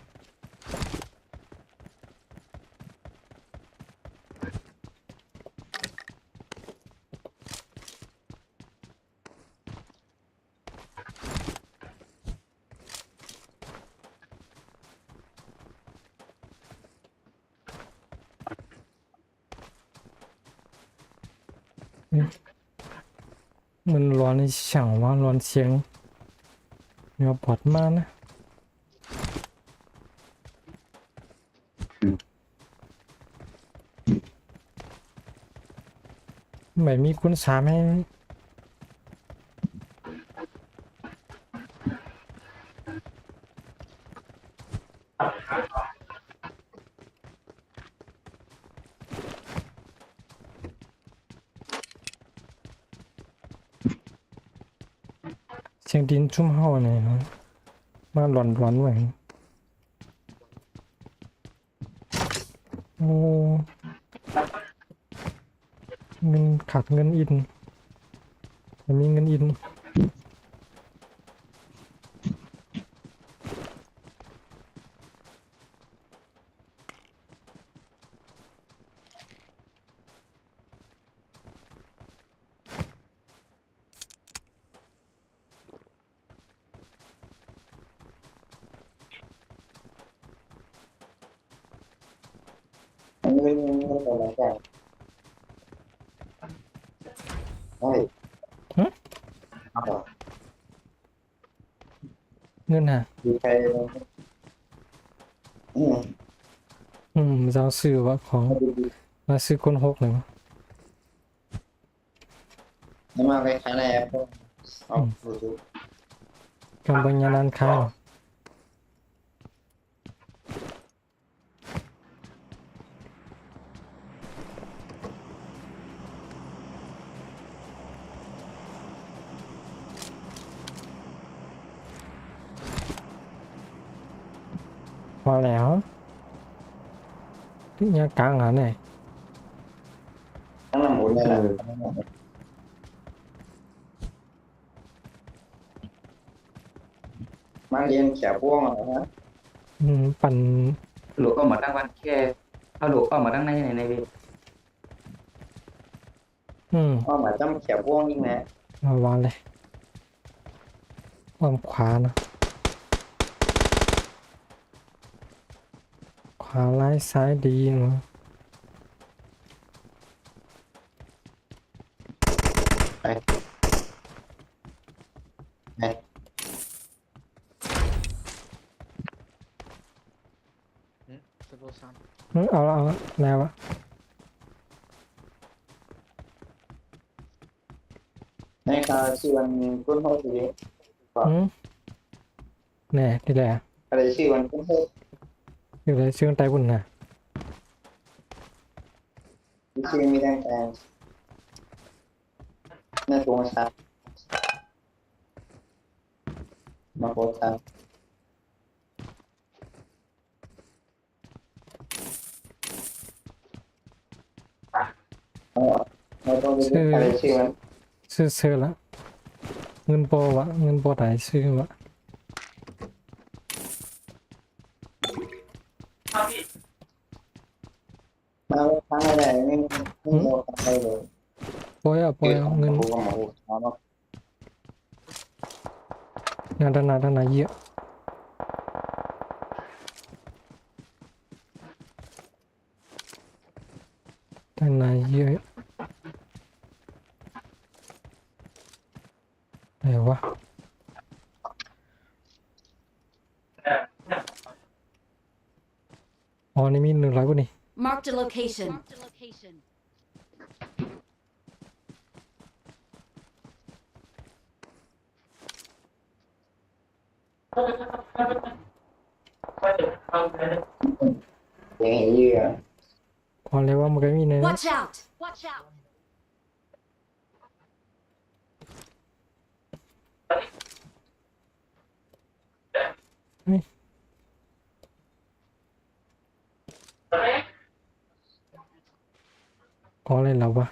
มันร้อนในเสียงว่าร้อนเสียงเดี๋ยวปวดมากนะไม่มีคุณสามให้เสียงดินชุ่มห่อเนี่ยนะมาร้อนร้อนไว้โอ้เงินขาดเงินอินไม่มีเงินอิน
อันนี้ไม่เป็นไรจ้ะใช่
เงินฮะ
ดีใจ
จะเอาซื้อว่าของมาซื้อคนหกหนึ่ง
นี่มาไปขายในแอปเอาดูดู
กำบังยานานค้างพอแล้วที่ยากลางหาเนี่ย
ทั้งหมดเนี่ยแหละมาเรียนแขกพ่วงเหรอฮะ
ปั่น
หลูกก็มาตั้งวันแค่เอาหลูกก็มาตั้งในเว็บ
ก็หมายจำแขกพ่วงยิ่งนะ
มาวางเลย วางขวานะขวาไล่ซ้ายดีเนาะ
ไป
สโลซัน
เอาละแล้วอะ
ในคาชื่อวันกุ้นโฮสี
แน่ที่แหละ
อะไรชื่อวันกุ้นโฮ
อยู่เลยชื่อไต้หุ่นนะ
ชื่อมีแดงแดงในตัวชามาโพสต์
เราต้อง
ชื่อ
อะไรชื่อมัน
ซื้อละเงินโปรวะเงินโปรไหนซื้อวะ
มาทางอะไรไม่โมอะไรเลย
โปรอะโปร
เกิด
อะ
ของ
เงิน
กูกับหมูมา
งานด้านหน้าเยอะด้านหน้าเยอะไหนวะอ๋อนี่มี100กว่านี่
Marked a location.
ยังไงยืด
พอเลยว่ามันก็มีในนั้น
Watch out! Watch out!
อ๋อเลยแล้ววะ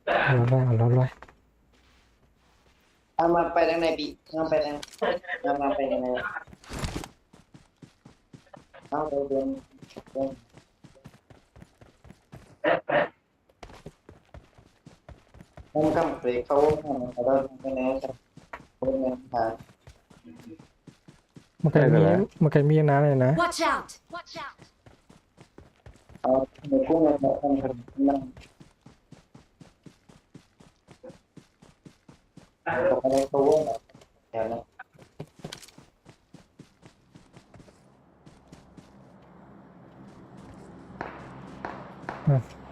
เอาร้อย
เอามาไปทางไหนปีเอาไปทางเอามาไปทางไหนเอาไปเดินผมกำลังเขาเราไปไหนครับผมยังหา
มันก็มีน้ำเลยนะ
Watch out! Watch out!
เอาในกุ้งในทางนั่งตกในตัวเดี๋ยวนะ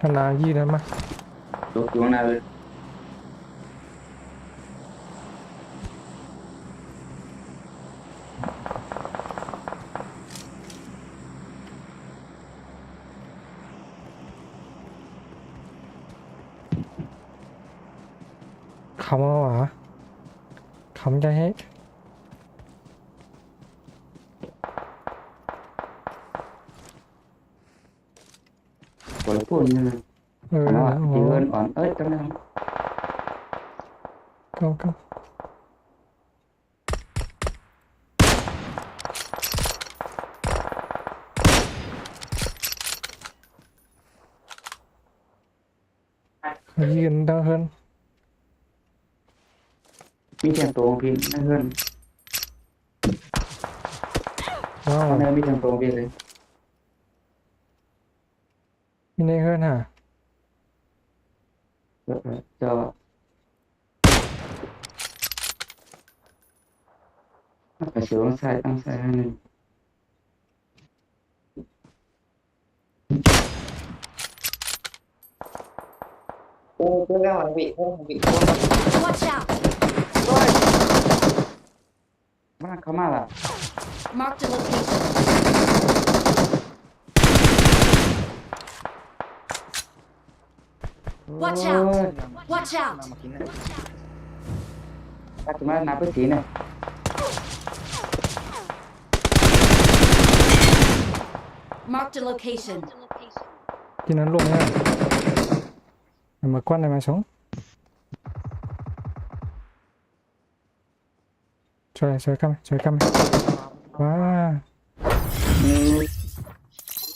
ด้านหน้ายี่นั้นมา
ตกอยู่ข้างหน้าเลย
เขามาหวะเขาไม่ได้ให้
บ่ได้พูดนี่นะ
เออ
อันนั้นว่า
โอ้โห
สิเอิ้นอ่อนจำได้
ก็เขายืนดังเฮิรน
มีเสียงตัวของพี่นั่นเพิ่น
ว้าว
ตอนนั้นมีเสียงตัวของพี่เลย
มีในเฮิรนฮะ
จะไปเสียงซ้ายตั้งซ้ายให้หนึง
เรื่องมันวิวิ
Watch out!
บ้านเขามาล่ะ
Marked a location. Watch
โอ้
out!
ย
Watch out!
มากินนะ
ตัดมาหน้าพื้นที่เนี่ย
Marked a location.
ที่นั้นลงเนี่ยเอามากวนได้ไหมชงช่วยกันว้า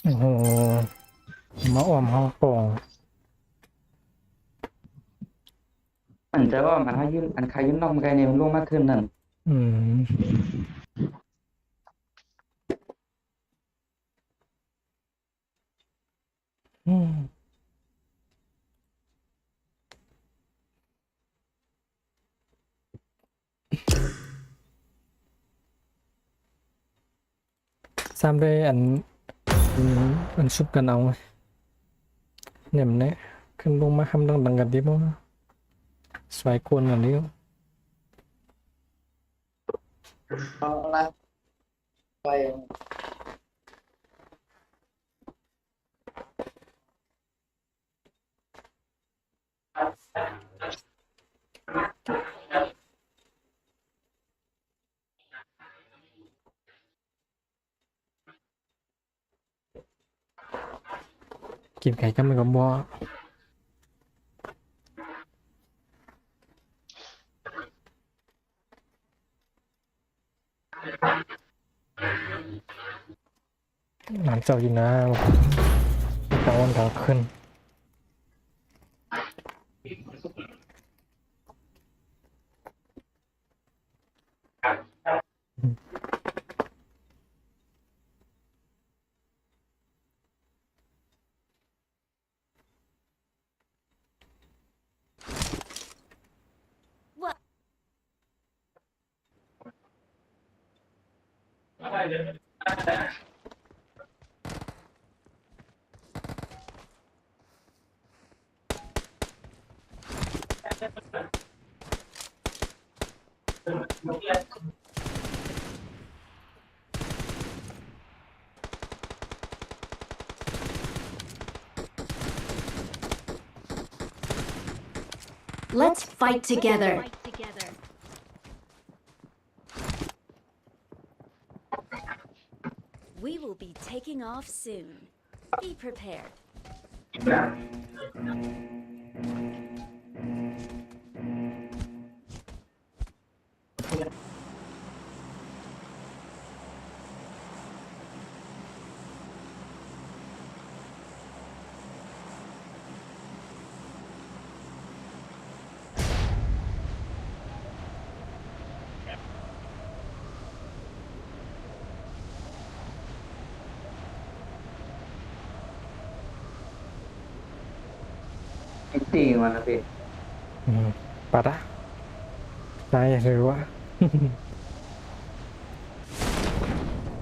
โอ้โหมาอ้อมห้องโป่ง
มันจะว่ามันให้ยืนอันใครยืนนอกมันไกลเนี่ยมันลงมากขึ้นนั่น
อืมอืมซ้ำด้วยอันชุบกันเอาเนี่ยมันเนี่ยขึ้นลงมาคำดังๆกันดิมั้งสวยกวนกันดิ
เอาละไป
เ กินไก่ก็มันก็บ่หลานเจ้าอยู่นะกลางวันกลางคืน
What? Let's fight together. We will be taking off soon. Be prepared.
Tí mà nó về
ปัดอะนายหรือว่า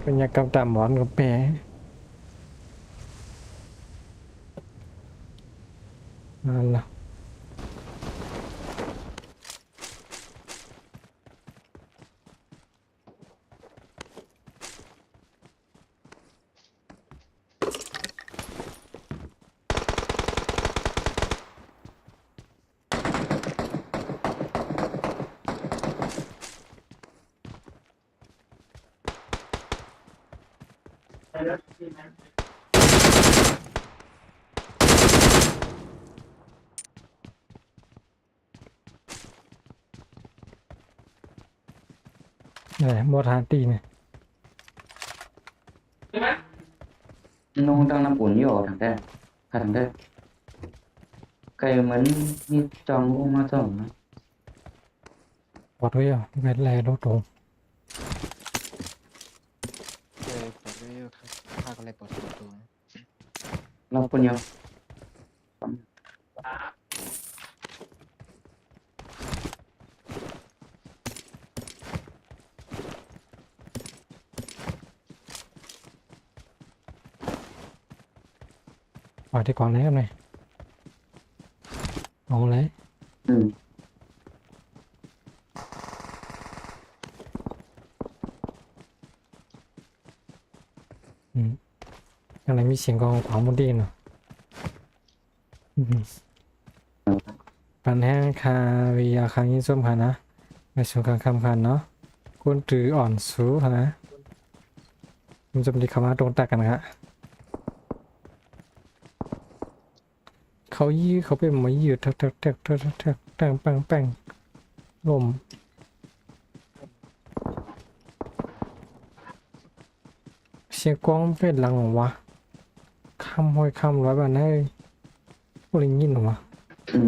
เป็นยากรรมตามหมอนกับแม่นั่นล่ะนี่โมทานตีเนี่ย
Nó đang làm cuốn nhiều thằng đây. Thằng đây. Cái mấn như trong ô ma chồng.
ปลอดไว้อ่ะเวทแลรถโถง
เจอปลดเร็วครับข้าก็เลยปลดตัว
Nó cuốn nhiều.
ปล่อยที่ก่อนเลยครับเนี่ยเอาเลย
Ừ.
อะไรมีเสียงกองขวางบนดินเนาะปันแห้งคาวิยาคังยิ่งส้มค่ะนะในส่วนการคำคันเนาะก้นตืออ่อนสูค่ะนะมันจะมีคำว่าตรงตักกันนะฮะเขายี่เขาเป็นมายืดทักแป้งลมเสียงกล้องเป็นหลังหรอวะคำห้อยคำร้อยบาทได้พวกลิงยินหรอวะ
Ừ.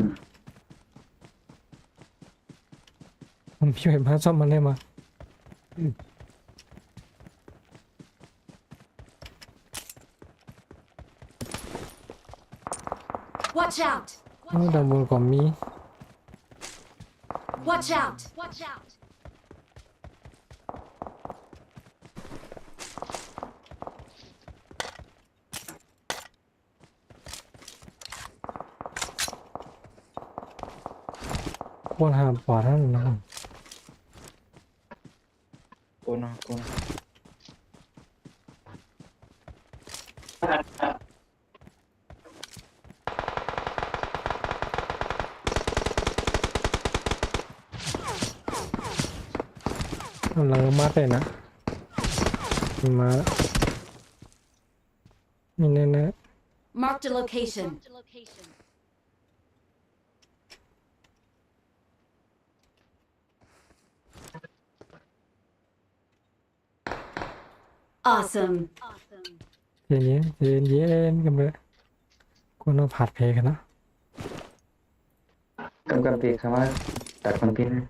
มันพี่ไปพาซ่อมมันได้มา
Watch out!
ดังบนก่อนมี
Watch out! Watch out!
พวกหาปอดท่านนะ
โกนโกน
กำลังมัดเลยนะมันมาแล้วนี่แน่
Marked a location. Awesome.
เย็นเย็นเย็นกันเลยกูต้องผัดเพลกันนะ
กำปีคำว่าตัดคอนเทนต์นะ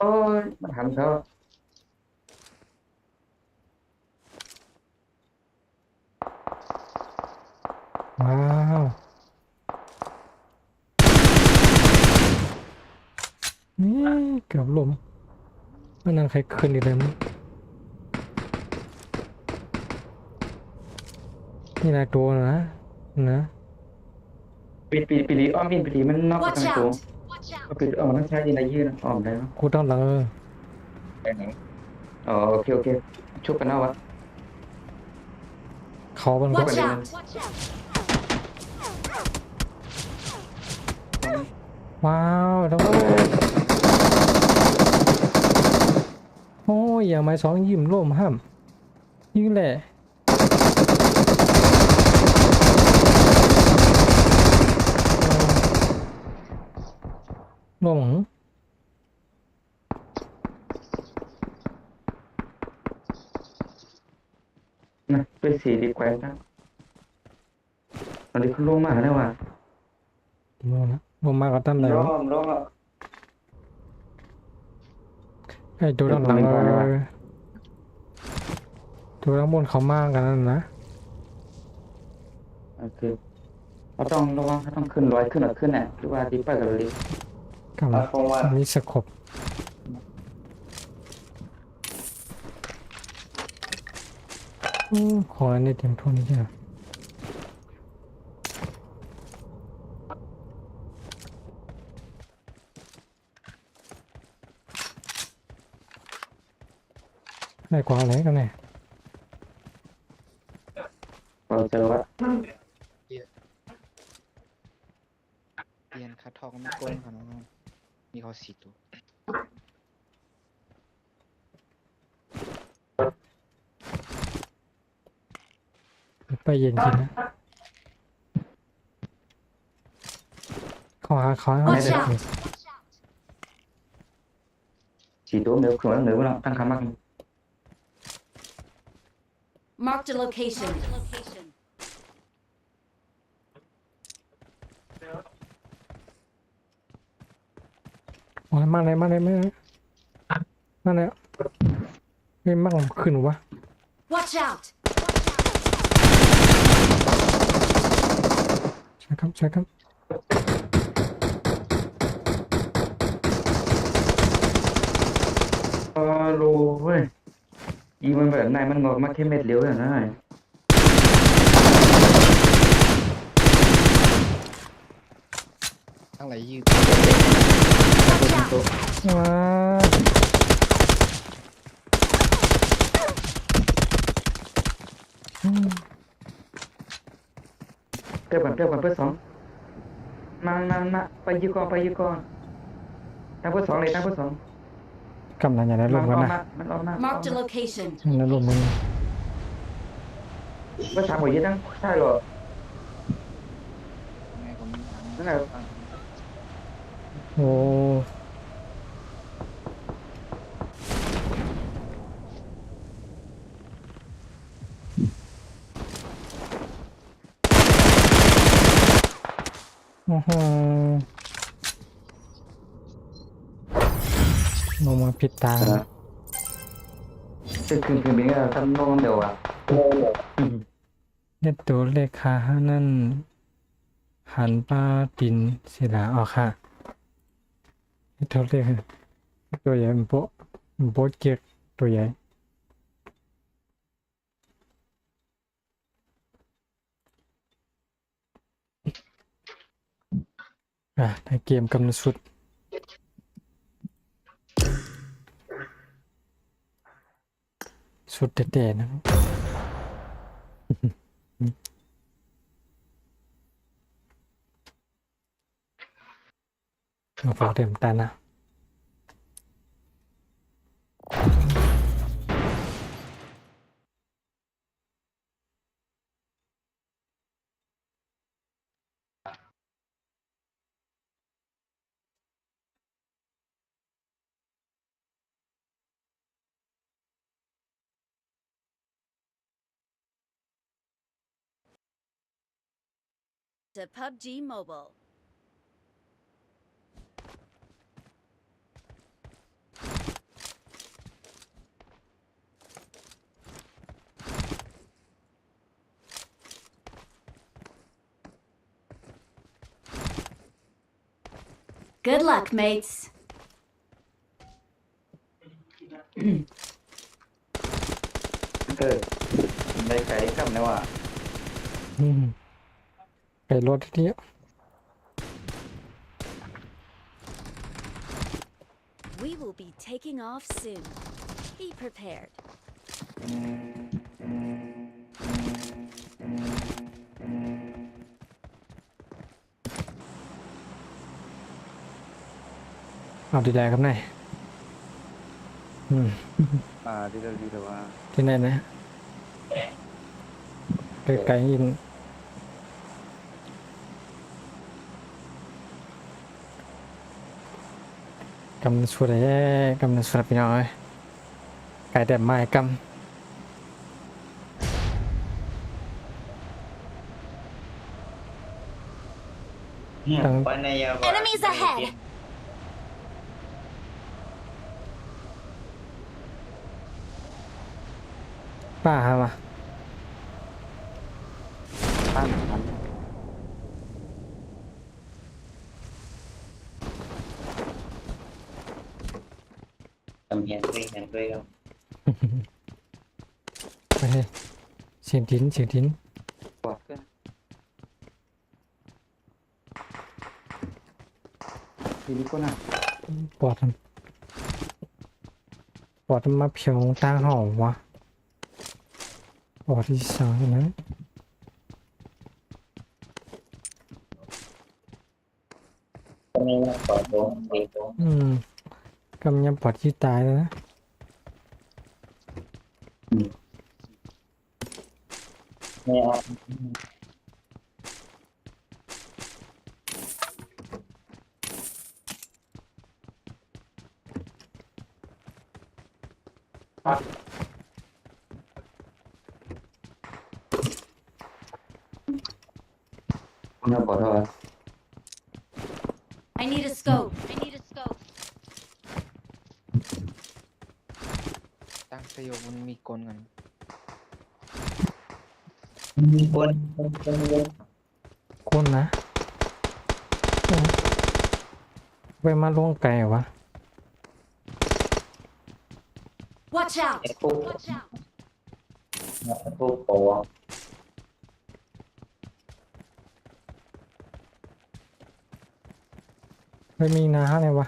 โอ้ยมันหันเขา
ว้าวนี่เกือบล้มมันนั่งใครขึ้นอีกเลยมั้งนี่นายตัวนะ
ปีลีอ้อมอินปีลีมันนอกทาง
Watch
ตัว
out.
ก็ปีอ้อมมันใช้ยินได้ยืนอ้อมได้ไหม
กูต้องหลัง
ไปไหนอ๋อโอเคชุบกันเอาวะ
เขามันก็
Watch out.
ว้าวแล้วก็โอ้ยอย่างไม้สองยิ้มร่วมห้ามยิงแหละร่วมหง
นะเป็นสีดีกว่านะตอนนี้คุณลงมาแล้วว่ะ
ร่วมนะร่วมมากกว่าตั้นเลย
ร้อง
ไอ้ตัวด้านหลัง
เดี๋ยวผมเล่นก่อนดีกว่า
ตัวด้านบนเขามากกันนั่นนะ
โอเคเราต้องระวังเขาต้องขึ้นร้อยขึ้นหรือขึ้นน่ะหรือว่าดีไปกับเราดี
กับมีสกบของอันนี้เต็มทุนนี่ใช่ไหมได้กว่าอะไรกันเนี่ย
เราเจอว่า
เรียนคัดทองไม่กลค่ะน้องๆมีเขา4 ตัว
ไปเย็นกินนะเขาหาเขาให้
Watch
ได้
out
เลย
สีตัวเนื้อขวานเนื้อเราตั้งคำมาก
Marked a location.
โอ้ยมาเลยไม่เลยไม่มากขึ้นวะ
Watch out.
ใช่ครับ
รู้เว้ยยิงมันแบบไหนมันงอกมาแค่เม็ดเดียวอย่างนั้น
ทั้งหลายยืด
Watch out.
ว้า
เพื่อนเพื่อนสองมาไปยืก่อนตั้งเพื่อนสองเลยตั้งเพื่อนสอง
กำลังอย่างนั้นลงกันนะ
มันออกมา
Marked a location.
นั่นลงมึง
เพื่อนสามหัวยืดตั้งใช่หรอ
ยังไงผม
นั่นแหละ
โอ้โอ้โหลงมาผิดทาง
คือบินก็ตั้งโน้มเดียวอ่ะ
เน็ตตัวเลขานั่นหันป้าดินศิลาออกค่ะเน็ตตัวเลขตัวใหญ่มันโป๊ะเกียกตัวใหญ่ในเกมกำหนดสุดเด็ดๆนะ เราฟังเต็มตานะ
to PUBG Mobile. Good luck, mates.
ได้ไกลกับนะว่า
อืมไปรถที่นี่
We will be taking off soon. Be prepared.
เอาดีแลครับนาย
ดีแล้วว่า
ที่ไหนนะไกลๆยินกำลังช่วยกำลังช่วยพี่น้อยไก่แต่ไม้กำ
วันในยาว
Enemies ahead.
ป้าฮะมา
ตั้งทัน
ทำเห็นด้วยกันด้วยกัน
ไปเฮ้ยเสียงทิ้นเสียงทิ้น
ปอดขึ้นทีนี้ก็น่ะ
ปอดมันปอดมันมาเพียงตั้งห่อวะปอดที่สองนะ
ไม่ว่าปล่อยตัวไปตัว
กำยังปอดที่ตายแล้วนะ
ไม่เอา
น่าปอดเท่าไหร่
I need a scope. I need a scope.
ตั้งสยบมันมีกลกัน
มีคน
ก้นนะไปมาล่วงไกลเหรอวะ
Watch out.
ไอ้พวก
Watch out.
พวกปอ
ไม่มีนาเลยวะ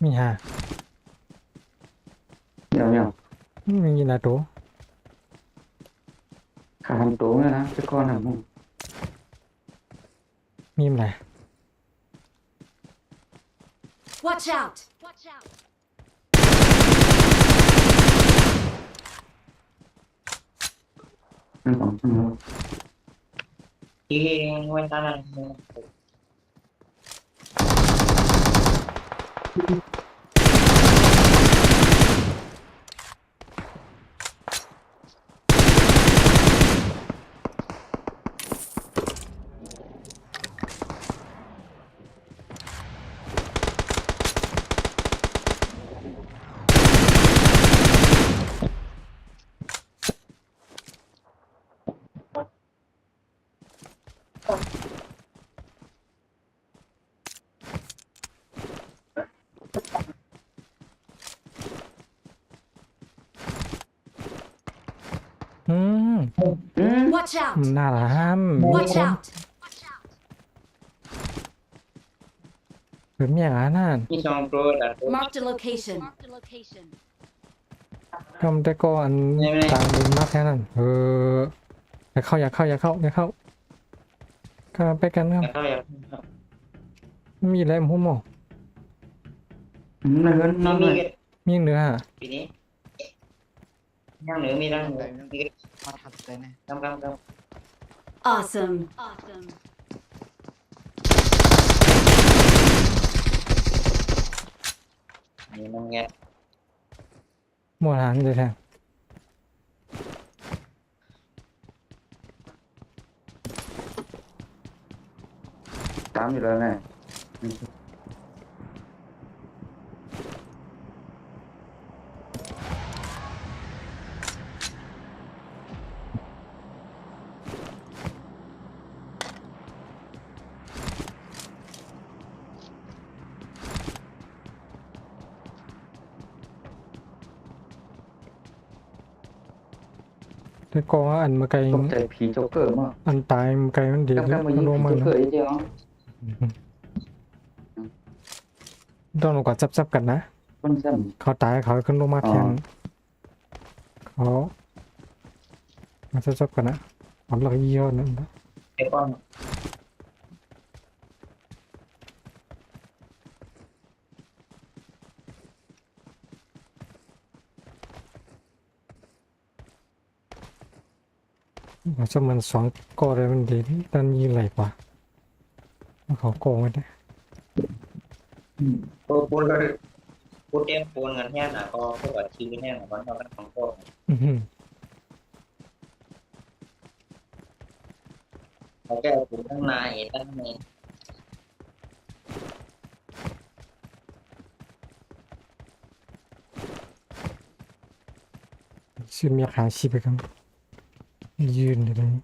มีฮะ
เดี๋ยว
มีนาโต
ขาทำตัวเนี่ยนะจะก้อนหำมึง
มีอะไร
Watch out. Watch out.
นั่นของมึง
ที่วันนั้น
Watch out.
น่าละห้าม
Watch out.
เป็นอย่างนั้นน่ะ
มีสองโปรดักต์
Marked a location. Marked a location.
กำแต่ก่อนต่างดินมากแค่นั้นอย่าเข้ากันไปกันครับ
แล้วก็อย่าง
มีอะไรผมบอก
นั่นเงินนั่นเล
มี
ย
มีเนื้อ
ปีนี้ย่างเหนือมีร่างเหนือมี
มาถักเลยนะ
กำกำก
Awesome. Awesome.
ำนี่มันไง
หมดหางเลยแทง
ตามอยู่แล้วแน่
แต่กองอันมาไกล
ตกใจผีโจ๊กเกอร์มาก
อันตายมันไกลมันเดียว
กำมายิง
ลง
ผี
มา
โจ๊กเกอร์เยอะๆ
ต้องลงก่อนซับๆกันนะ
คนซ้
เขาตายเขาขึ้นลงมาแทนเขามาซับๆกันนะผมหลักยี่ห้อนั้นนะ
ไอ้ก้อน
จะมันสองกอเลยมันดีด้านนี้ไหลกว่าเขาโกงไว้ได้
ปูนเลยปูนเต็มปูนเงินแห้งน่ะก็พวกแบบชีแห้งน่ะมันเท่ากันของพวก
อื้อหือ
เขาแก้ปูนตั้งนานตั้งใน
ชื่อมีขาชีพไปกันยืนอยู่ตรงนี้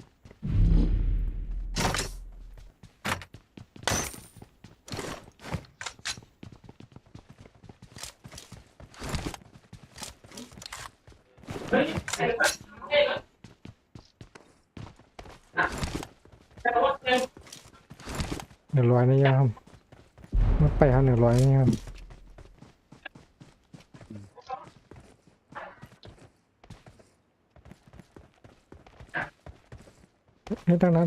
100นี่ยังมันไปเอา100นี่ครับให้ตั้งนั้น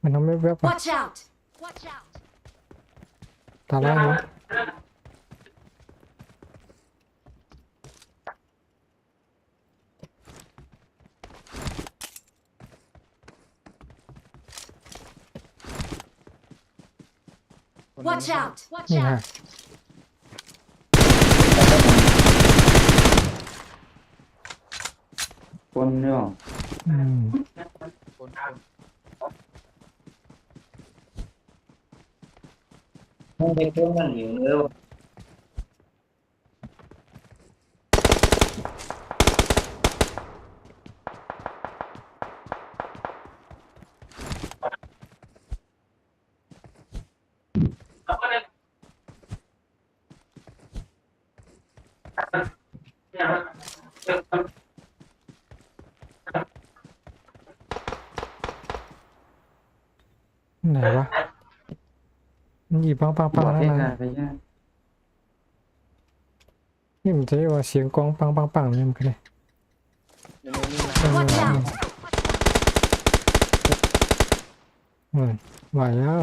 มันทำไม่แวบอ่ะ
Watch out. Watch out.
ตาล่างนะ
คน
Watch
นี้
out. Watch
นี่ฮะ
out.
ำคนเนี่ย
อืม
คน
มันเป็นพวกมันอยู่เออ
ไหนวะมันหยิบปัง
บอ
นั่
กให้
น
งา
นะ
นไปยาก
นี่มันจะเรียกว่าเสียงกองปังเนี่ยมันคืออะไร
เดี๋ยวนี้นะ
Watch out.
ไหวแล้ว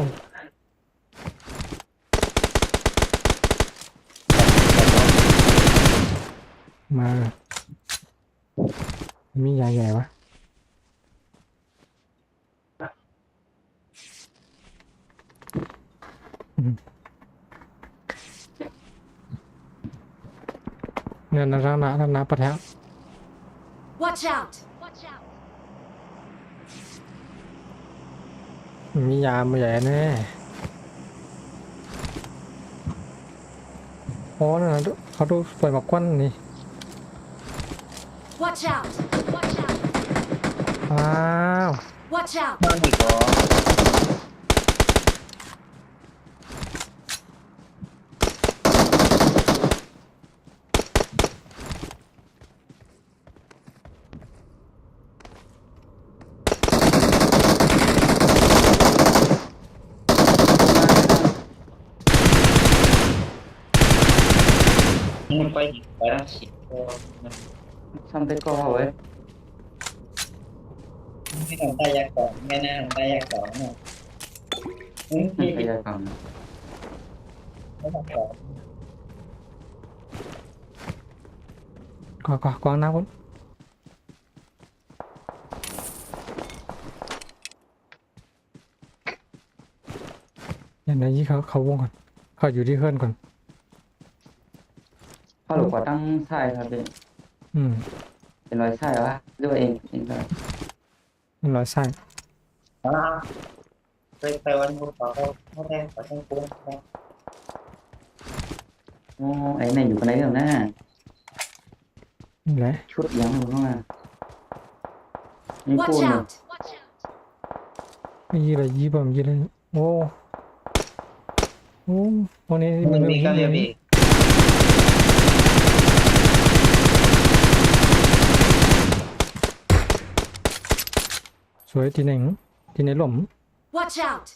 มามีใหญ่วะเนี่ยนะทางน้าปะแทะ
Watch out. Watch out.
มียามาใหญ่แน่โอ้นั่นนะเขาดูปล่อยหมอกควันนี่
Watch out. Watch out.
ว้าว
Watch out.
มันอีกเหรอ มันไปแล้ว10 ตัวมัน
ซ้ำแต่ก็เอาไว้
ไม่ทำได้ยากกว่าไม่น่าทำได้ยากกว่าเนี่ย
นั่น
ที่
พยากรรม
ไม่ทำก่อน
กวางน้ำคุณ นไหนยี่เขาวงก่อนเขาอยู่ที่เพื่อนก่อน
เข้าหลบกว่าตั้งไส้ครับพี่
อืม
เป็นรอยไส้วะหรือว่าเองก็
มันร้อยไส้
ไปวันนู้นขอเขาแทงกุ้ง
โอ้ไอ้ไหนอยู่กันไหนเดี๋ยวนะ
นี่แหละ
ชุดยังอยู่ข้างหน้านี่
Watch
ปูน
out!
ไม่ยี่เลยยี่บ่มยี่เลยโอ้โอ้โอ้นี่
มัน
เรื่
มี
อง
ก็เรียบ
นี้
อีก
สวยที่ไหนหล่ม
Watch out!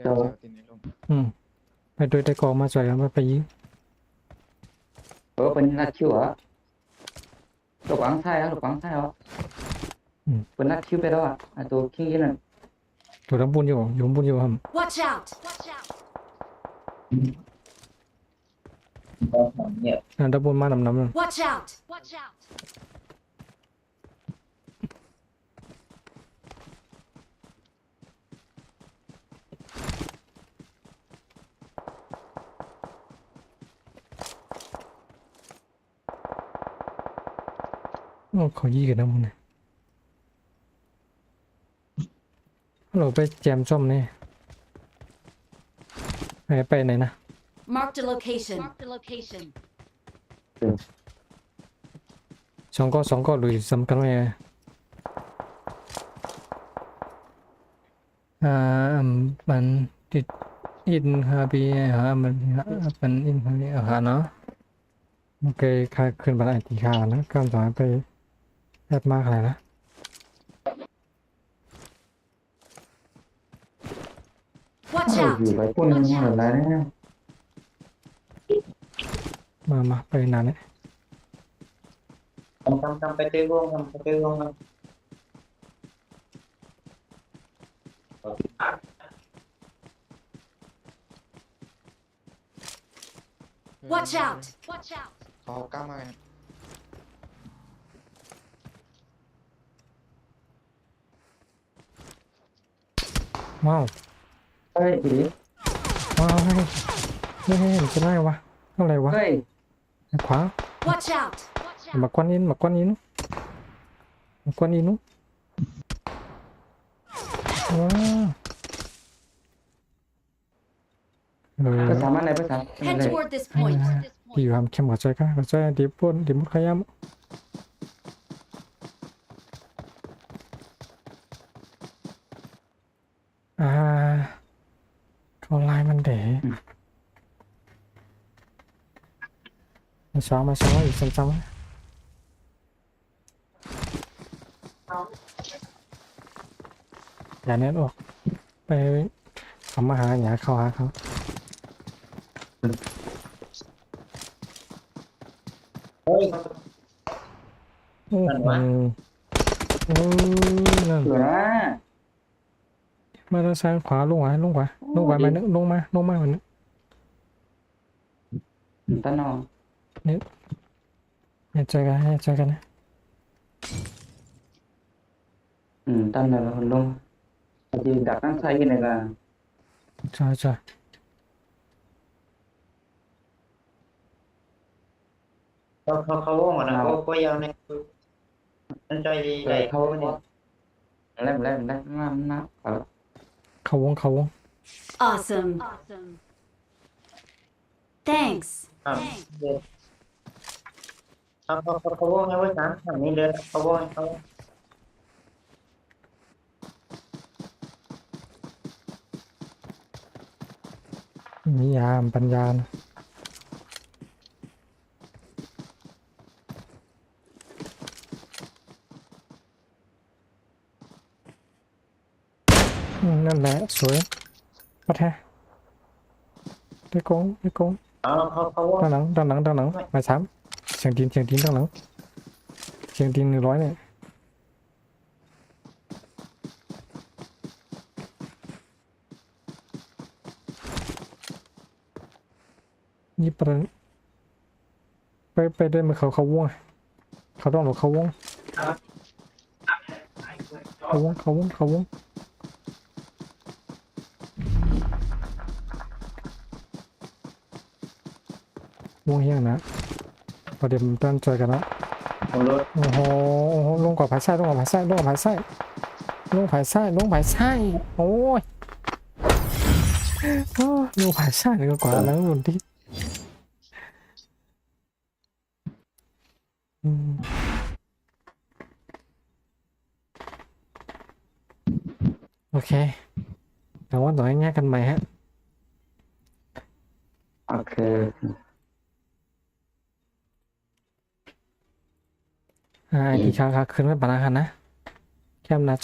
เจ้าตินในลม
อืมไปโดยแต่กองมาสวยมาไปยิง
เป็นนัดคิวเหรอหลบหลังไส้เหรอหลบหลังไส้เหรอเป็นนัดคิวไปแล้วอ่ะไอ้ตัวคิงยี่นั่น
อยู่ข้างบนอยู่ครับ
Watch out!
เนี่ย
ด้านบนมาน้ำนั่น
Watch out!
โอ้เขายี่กันนะมึงเนี่ยเราไปแจมส้มนี่ไปไหนนะ
Marked a location.
สองก็ลุยสำคัญไหมมันติดอินฮาบีมันอินฮาบีเนาะโอเคค่าขึ้นบันไดตีค่านะก็ต่อไปแอดมากอะไรนะ
Watch
อยู่
out!
ไปปูนมันเหมือนไรเนี่ย
มาไปนานเนี่ย
ทำไปตื้อวงไปตื้อวง
Watch out!
เขาก้าวมากัน
ว้าว
เฮ้ยอี
ว้าวเฮ้ยจะได้วะเท่าไหร่วะ
เฮ้ย
ขวา
Watch out!
มากวนอินว้าว
ภาษามันไหนภาษา
Head toward this point.
ที่อยู่ทำเข้มหัวใจก็หัวใจดีปุ่นดีมุดขยำเขาลายมันเด๋มาซ้อมอีกซ้ำอย่าเน้นออกไปทำมาหาอย่าเข้าหาเขา
เฮ้ย
นั่นนั่น
เหลือ
มาทางซ้ายขวาลงขวามานึกลงมาเหมือน
ตานอง
อย่าเจอกันนะ
ตานองลงดีดักนั่งใส่กันเลยล่ะ
ใช่
เขาวงนะก็ยาวในนั่นใจใหญ่เขาเนี่ย
แล้วน้ำ
เขาวง
Awesome. Thanks.
เขาวงไงว่าสามฝั่งนี้เดินเขาวงเขา
มียามปัญญานะนั่นแหละสวยปัดแท้ได้กง
เขาวง
ด้านหลังมาซ้ำเสียงดินด้านหลังเสียงดิน100เนี่ยนี่ไปด้วยมือเขาวงเขาต้องหลบเขาวง วงเฮียงนะประเดี๋ยวมันเต้นจอยกันละ
ของรถ
โอ้โหโอ้โหลงกับผายไส้ลงกับผายไส้ลงกับผายไส้ลงผายไส้ลงผายไส้โอ้ยโอ้ยลงผายไส้ดีกว่าแล้วบนที่อืมโอเคเดี๋ยววันต่อให้แง่กันใหม่ฮะ
โอเค
อีกครั้งครับคืนไม่ปานาคันนะแค่มนะ